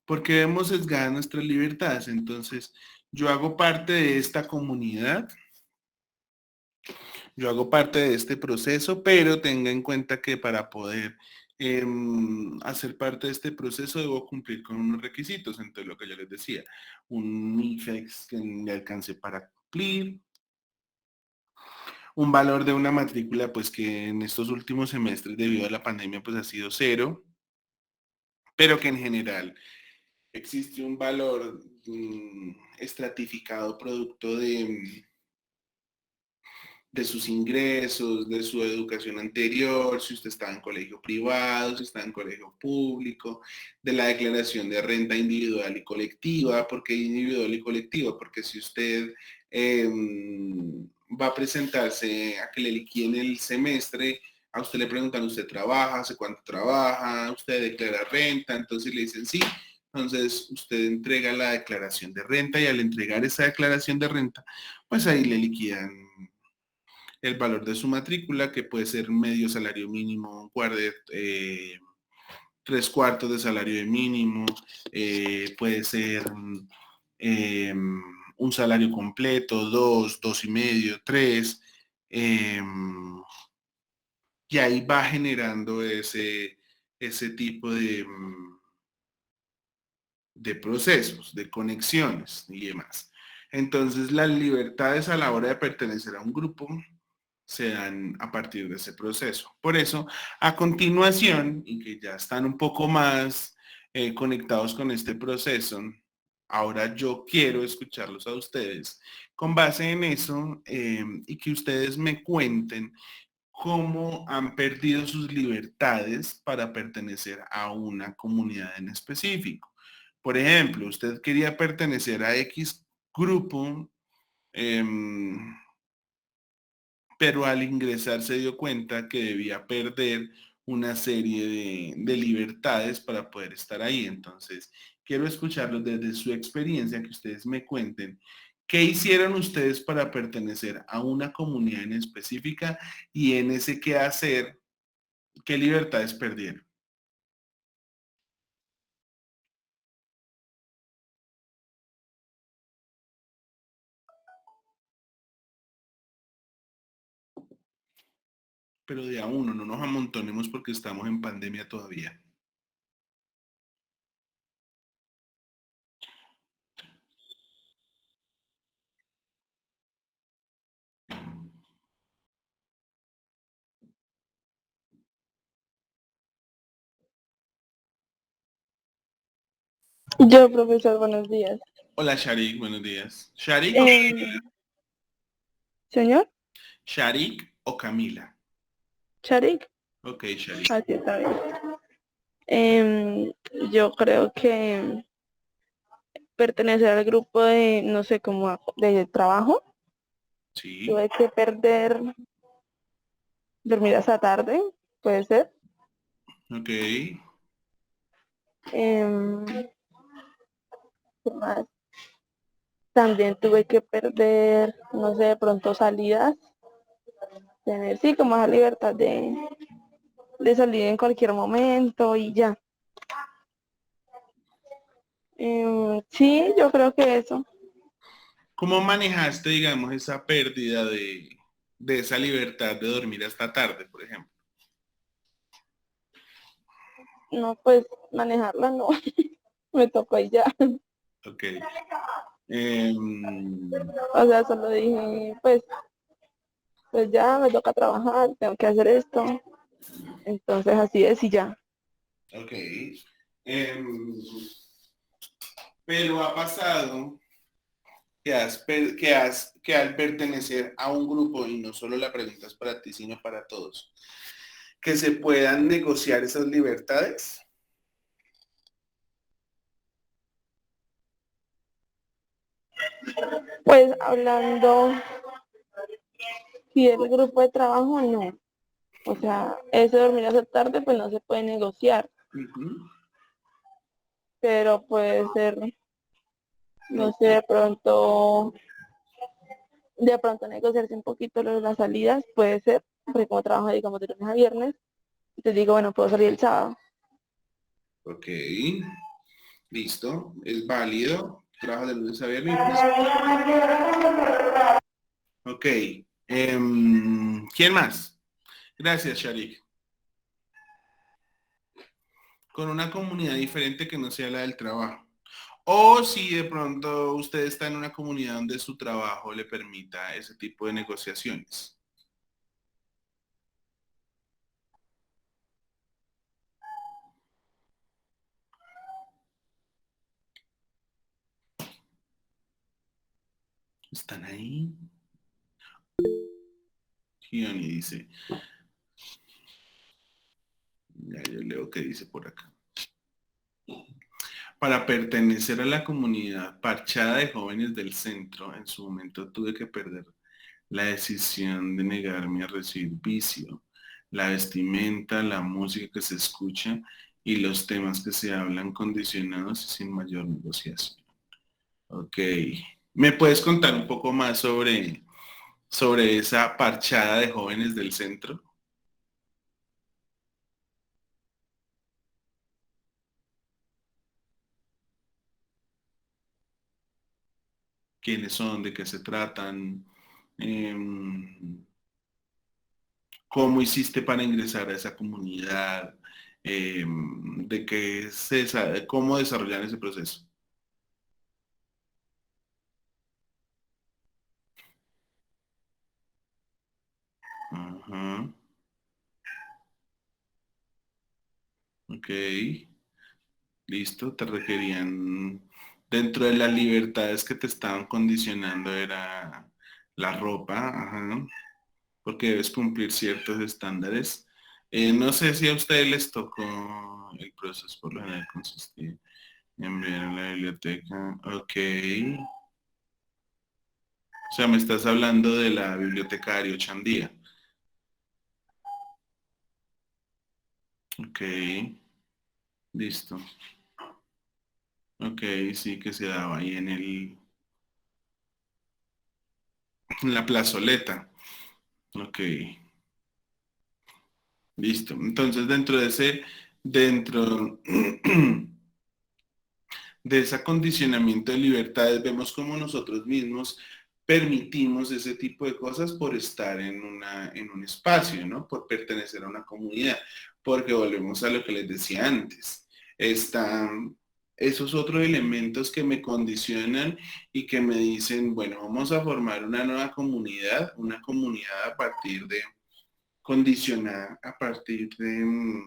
Porque vemos sesgadas nuestras libertades. Entonces, yo hago parte de esta comunidad, yo hago parte de este proceso, pero tenga en cuenta que para poder hacer parte de este proceso debo cumplir con unos requisitos. Entonces, lo que yo les decía, un IFEX que me alcance para cumplir, un valor de una matrícula pues que en estos últimos semestres debido a la pandemia pues ha sido cero, pero que en general existe un valor estratificado producto de sus ingresos, de su educación anterior, si usted estaba en colegio privado, si está en colegio público, de la declaración de renta individual y colectiva. ¿Por qué individual y colectiva? Porque si usted va a presentarse a que le liquiden el semestre, a usted le preguntan, ¿usted trabaja? ¿Hace cuánto trabaja? ¿Usted declara renta? Entonces le dicen sí. Entonces usted entrega la declaración de renta y al entregar esa declaración de renta, pues ahí le liquidan el valor de su matrícula, que puede ser medio salario mínimo, un cuarto, tres cuartos de salario de mínimo, puede ser un salario completo, dos y medio, tres, y ahí va generando ese tipo de procesos, de conexiones y demás. Entonces, las libertades a la hora de pertenecer a un grupo se dan a partir de ese proceso. Por eso, a continuación, y que ya están un poco más conectados con este proceso, ahora yo quiero escucharlos a ustedes con base en eso y que ustedes me cuenten cómo han perdido sus libertades para pertenecer a una comunidad en específico. Por ejemplo, usted quería pertenecer a X grupo, eh, pero al ingresar se dio cuenta que debía perder una serie de libertades para poder estar ahí. Entonces, quiero escucharlos desde su experiencia, que ustedes me cuenten qué hicieron ustedes para pertenecer a una comunidad en específica y en ese qué hacer, qué libertades perdieron. Pero de a uno, no nos amontonemos porque estamos en pandemia todavía. Yo, profesor, buenos días. Hola Sharik, buenos días. ¿Sharik o, Eh, Señor, Sharik o Camila? Charik, Ok, Sharik. así está bien. Em, yo creo que pertenecer al grupo de, no sé, como de trabajo, Sí, tuve que perder, dormir hasta tarde, puede ser. ok. Em, ¿Qué más? También tuve que perder, no sé, de pronto salidas, tener sí como esa libertad de salir en cualquier momento y ya. Sí, yo creo que eso. ¿Cómo manejaste, digamos, esa pérdida de esa libertad de dormir hasta tarde, por ejemplo? No, pues manejarla no, me tocó y ya. Ok. Em, O sea, solo dije, pues ya me toca trabajar, tengo que hacer esto. Entonces así es y ya. ok. Em, pero ha pasado que al pertenecer a un grupo, y no solo la pregunta es para ti, sino para todos, que se puedan negociar esas libertades. Pues hablando, si el grupo de trabajo, no. O sea, ese dormir hasta tarde, pues no se puede negociar, Ujú. pero puede ser, no sé, de pronto negociarse un poquito lo de las salidas, puede ser, porque como trabajo, digamos, de lunes a viernes, te digo, bueno, puedo salir el sábado. Ok, listo, es válido. Trabajo de lunes a viernes. Ok, ¿quién más? Gracias, Sharik. Con una comunidad diferente que no sea la del trabajo. O si de pronto usted está en una comunidad donde su trabajo le permita ese tipo de negociaciones. ¿Están ahí? Gioni dice, ya yo leo qué dice por acá. Para pertenecer a la comunidad parchada de jóvenes del centro, en su momento tuve que perder la decisión de negarme a recibir vicio, la vestimenta, la música que se escucha y los temas que se hablan condicionados y sin mayor negociación. Ok. ¿Me puedes contar un poco más sobre esa parchada de jóvenes del centro? ¿Quiénes son? ¿De qué se tratan? Em, ¿Cómo hiciste para ingresar a esa comunidad? ¿De qué cómo desarrollar ese proceso? Ajá. Ok. Listo. Te requerían, dentro de las libertades que te estaban condicionando era la ropa, ajá, porque debes cumplir ciertos estándares. No sé si a ustedes les tocó el proceso, por lo general consistía en enviar a la biblioteca. Ok. O sea, me estás hablando de la bibliotecario Chandía. Ok, listo. Ok, sí que se daba ahí en la plazoleta. Ok, listo. Entonces, dentro de ese acondicionamiento de libertades, vemos cómo nosotros mismos permitimos ese tipo de cosas por estar en un espacio, ¿no? Por pertenecer a una comunidad, porque volvemos a lo que les decía antes. Están esos otros elementos que me condicionan y que me dicen, bueno, vamos a formar una nueva comunidad, una comunidad a partir de, condicionada a partir de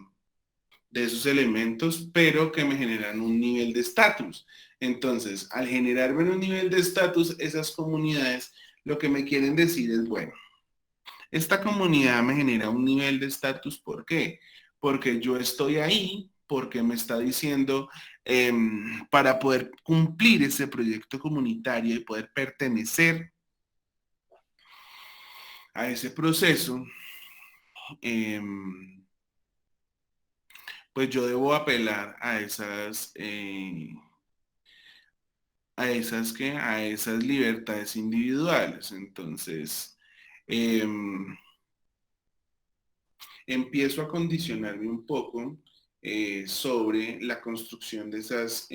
esos elementos, pero que me generan un nivel de estatus. Entonces, al generarme un nivel de estatus, esas comunidades lo que me quieren decir es, bueno, esta comunidad me genera un nivel de estatus, ¿por qué? Porque yo estoy ahí, porque me está diciendo, para poder cumplir ese proyecto comunitario y poder pertenecer a ese proceso, pues yo debo apelar a esas a esas libertades individuales. Entonces, em, empiezo a condicionarme un poco sobre la construcción de esas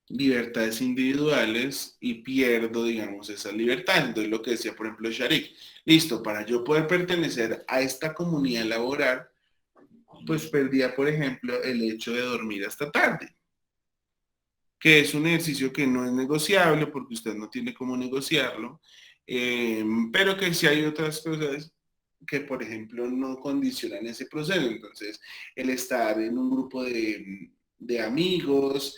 libertades individuales y pierdo, digamos, esa libertad. Entonces, lo que decía, por ejemplo, Sharik, listo, para yo poder pertenecer a esta comunidad laboral, pues perdía, por ejemplo, el hecho de dormir hasta tarde, que es un ejercicio que no es negociable porque usted no tiene cómo negociarlo, pero que sí hay otras cosas que, por ejemplo, no condicionan ese proceso. Entonces, el estar en un grupo de amigos,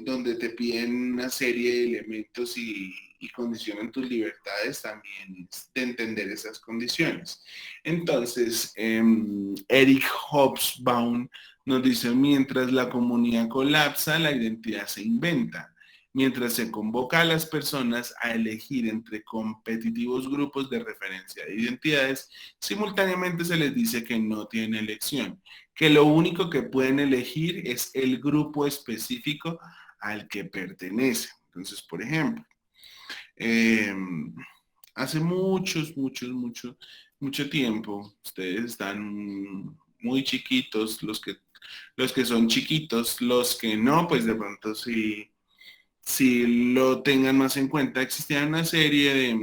donde te piden una serie de elementos y condicionan tus libertades, también es de entender esas condiciones. Entonces, Eric Hobsbawm nos dice, mientras la comunidad colapsa, la identidad se inventa. Mientras se convoca a las personas a elegir entre competitivos grupos de referencia de identidades, simultáneamente se les dice que no tienen elección, que lo único que pueden elegir es el grupo específico al que pertenecen. Entonces, por ejemplo, eh, hace mucho tiempo, ustedes están muy chiquitos, los que son chiquitos, los que no, pues de pronto sí si lo tengan más en cuenta, existía una serie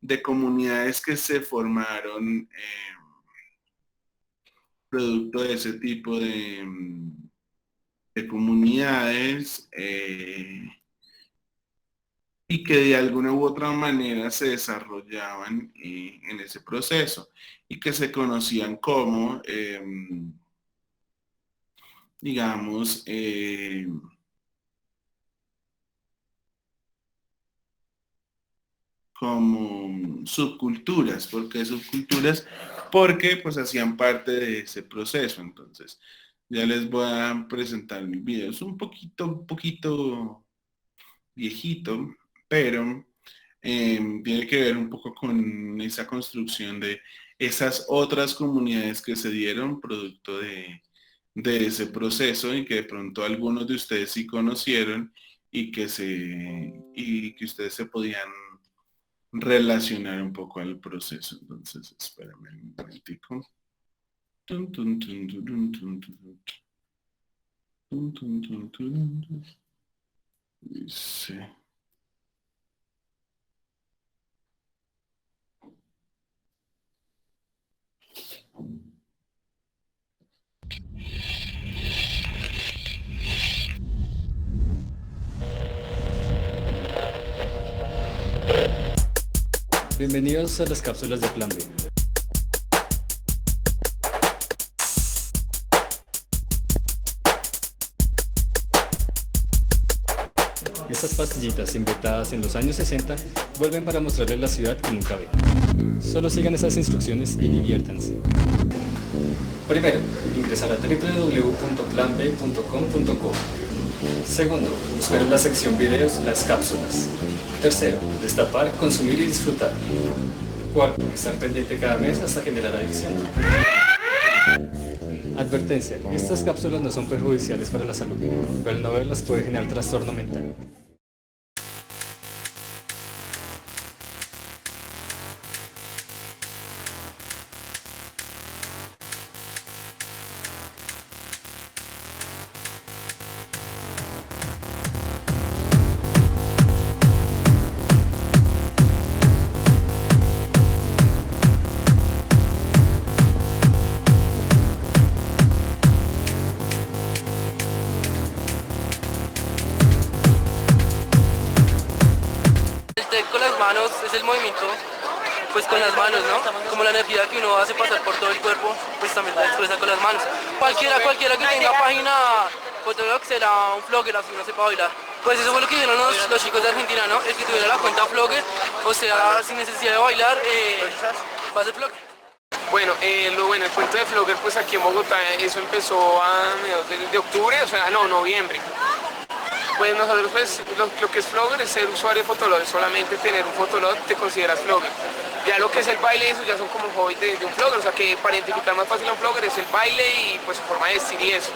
de comunidades que se formaron producto de ese tipo de comunidades y que de alguna u otra manera se desarrollaban en ese proceso y que se conocían como, digamos, como subculturas. ¿Por qué subculturas? Porque pues hacían parte de ese proceso. Entonces, ya les voy a presentar mi video. Es un poquito viejito, pero tiene que ver un poco con esa construcción de esas otras comunidades que se dieron producto de ese proceso y que de pronto algunos de ustedes sí conocieron y que ustedes se podían relacionar un poco al proceso. Entonces, espérame un momentico. Tun, tun, tun, tun, tun, tun, tun, tun, tun, tun, tun, tun. Dice, Bienvenidos a las cápsulas de Plan B. Estas pastillitas inventadas en los años 60 vuelven para mostrarles la ciudad que nunca ven. Solo sigan esas instrucciones y diviértanse. Primero, ingresar a www.planb.com.co. Segundo, buscar en la sección videos las cápsulas. Tercero, destapar, consumir y disfrutar. Cuarto, estar pendiente cada mes hasta generar adicción. Advertencia, estas cápsulas no son perjudiciales para la salud, pero el no verlas puede generar trastorno mental. Con las manos es el movimiento, pues con las manos, ¿no? Como la energía que uno hace pasar por todo el cuerpo, pues también la expresa con las manos. Cualquiera que tenga página Fotolog será un vlogger, así no sepa bailar. Pues eso fue lo que dijeron los chicos de Argentina, ¿no? El que tuviera la cuenta vlogger, o sea, sin necesidad de bailar, va a ser vlogger. Bueno, el cuento de Flogger, pues aquí en Bogotá, eso empezó a mediados de octubre, o sea, no, noviembre. Pues nosotros, pues, lo que es Flogger es ser usuario de Fotolog, solamente tener un Fotolog te consideras Flogger. Ya lo que es el baile, eso ya son como hobbies de un Flogger, o sea que para identificar más fácil a un Flogger es el baile y pues su forma de vestir y eso.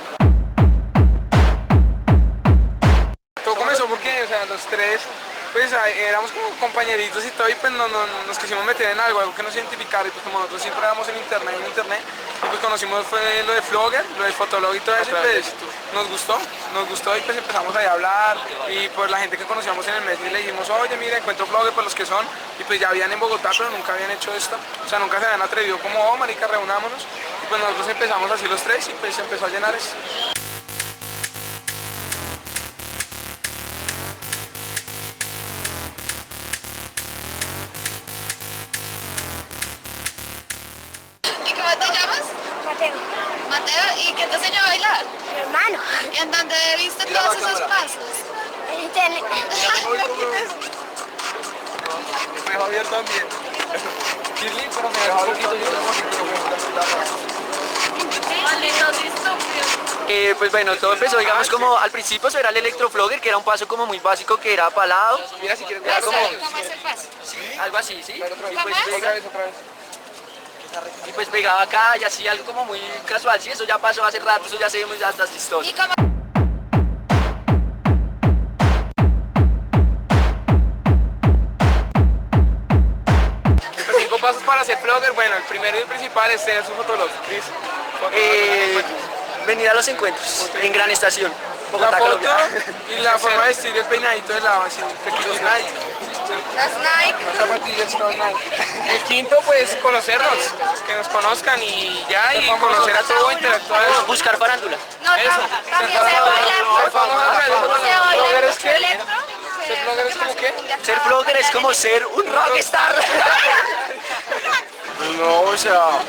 pasó porque, o sea, los tres, pues éramos como compañeritos y todo, y pues nos quisimos meter en algo que nos identificara, y pues como nosotros siempre éramos en internet, y pues conocimos fue lo de Flogger, lo de Fotolog y todo eso, y pues nos gustó y pues empezamos ahí a hablar, y pues la gente que conocíamos en el mes le dijimos, oye, mira, encuentro Flogger por los que son, y pues ya habían en Bogotá, pero nunca habían hecho esto, o sea, nunca se habían atrevido como, oh, marica, reunámonos, y pues nosotros empezamos así los tres, y pues se empezó a llenar eso. Mateo, ¿y quién te enseñó a bailar? Mi hermano. ¿Y en dónde viste todos esos pasos? En internet. Pues Javier también. Kirlin, pero me dejó poquito, yo Pues bueno, todo empezó, digamos, como al principio eso era el electroflogger, que era un paso como muy básico, que era palado. Mira si quieres Era ver como, ¿Cómo es el paso? algo así, ¿sí? otra vez. Y pues pegaba acá y así algo como muy casual, sí, eso ya pasó hace rato, eso ya se ve muy hasta chistoso. ¿Y cómo? Los 5 pasos para hacer Flogger, bueno, el primero y el principal es tener su fotolog. Chris, Venir a los encuentros en Gran Estación, la Bogotá, foto Colombia. y la forma de vestir el peinadito de lado, así, pequeños Nike. Las Nike. Las zapatillas son Nike. El quinto, pues conocernos, que nos conozcan y ya, y conocer a todo, interactuar. Buscar farándula. No, Eso. también se baila. ¿Flogger es qué? Electro. ¿Ser Flogger es como qué? Ser blogger es como ser un rockstar. No, o sea,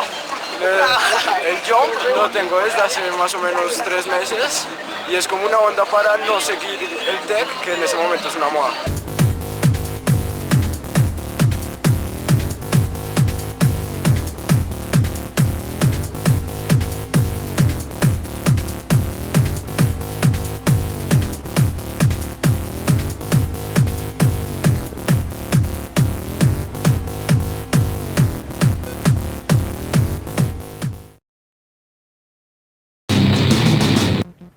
el jump lo tengo desde hace más o menos 3 meses y es como una onda para no seguir el tech, que en ese momento es una moda.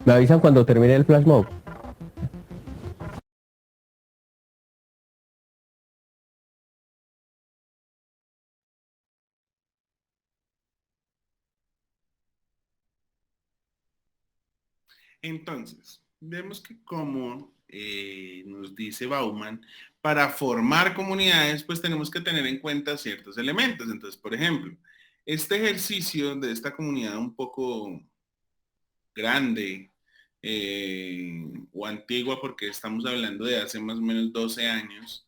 Me avisan cuando termine el flash mob. Entonces, vemos que como nos dice Bauman, para formar comunidades, pues tenemos que tener en cuenta ciertos elementos. Entonces, por ejemplo, este ejercicio de esta comunidad un poco grande o antigua, porque estamos hablando de hace más o menos 12 años,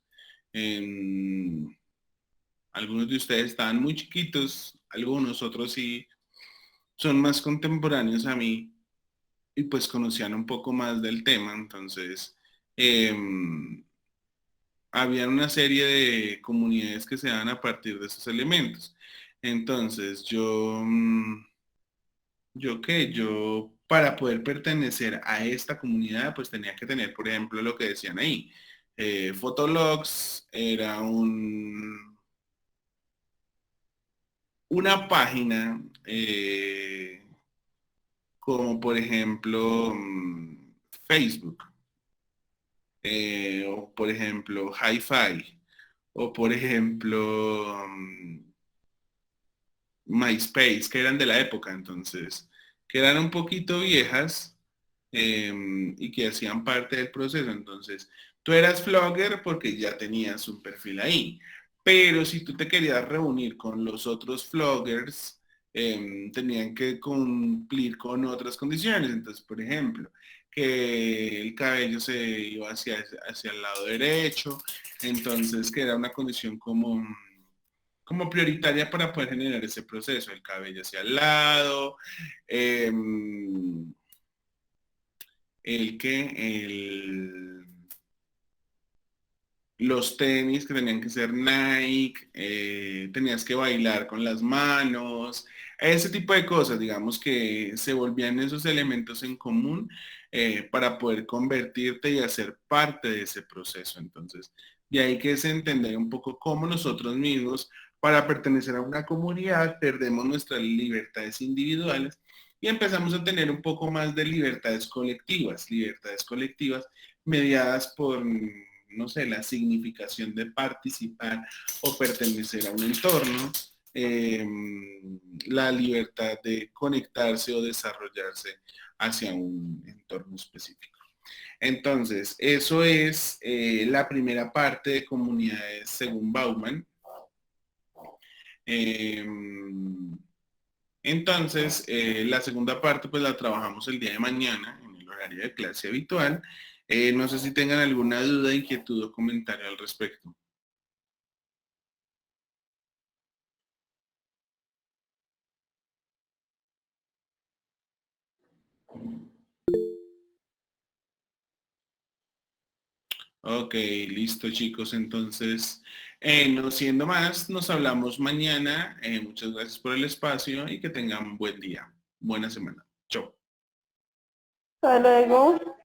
algunos de ustedes estaban muy chiquitos, algunos, otros sí son más contemporáneos a mí, y pues conocían un poco más del tema. Entonces había una serie de comunidades que se dan a partir de esos elementos. Entonces yo para poder pertenecer a esta comunidad pues tenía que tener, por ejemplo, lo que decían ahí. Fotologs era una página como por ejemplo Facebook, o por ejemplo Hi-Fi, o por ejemplo MySpace, que eran de la época, entonces, que eran un poquito viejas y que hacían parte del proceso. Entonces, tú eras Flogger porque ya tenías un perfil ahí, pero si tú te querías reunir con los otros Floggers, tenían que cumplir con otras condiciones. Entonces, por ejemplo, que el cabello se iba hacia el lado derecho, entonces que era una condición como prioritaria para poder generar ese proceso, el cabello hacia el lado, los tenis que tenían que ser Nike, tenías que bailar con las manos, ese tipo de cosas, digamos que se volvían esos elementos en común para poder convertirte y hacer parte de ese proceso. Entonces, de ahí que es entender un poco cómo nosotros mismos, para pertenecer a una comunidad, perdemos nuestras libertades individuales y empezamos a tener un poco más de libertades colectivas mediadas por, no sé, la significación de participar o pertenecer a un entorno, la libertad de conectarse o desarrollarse hacia un entorno específico. Entonces, eso es la primera parte de comunidades según Bauman. Entonces, la segunda parte pues la trabajamos el día de mañana en el horario de clase habitual. No sé si tengan alguna duda, inquietud o comentario al respecto. Ok, listo chicos. Entonces, no siendo más, nos hablamos mañana. Muchas gracias por el espacio y que tengan un buen día. Buena semana. Chao. Hasta luego.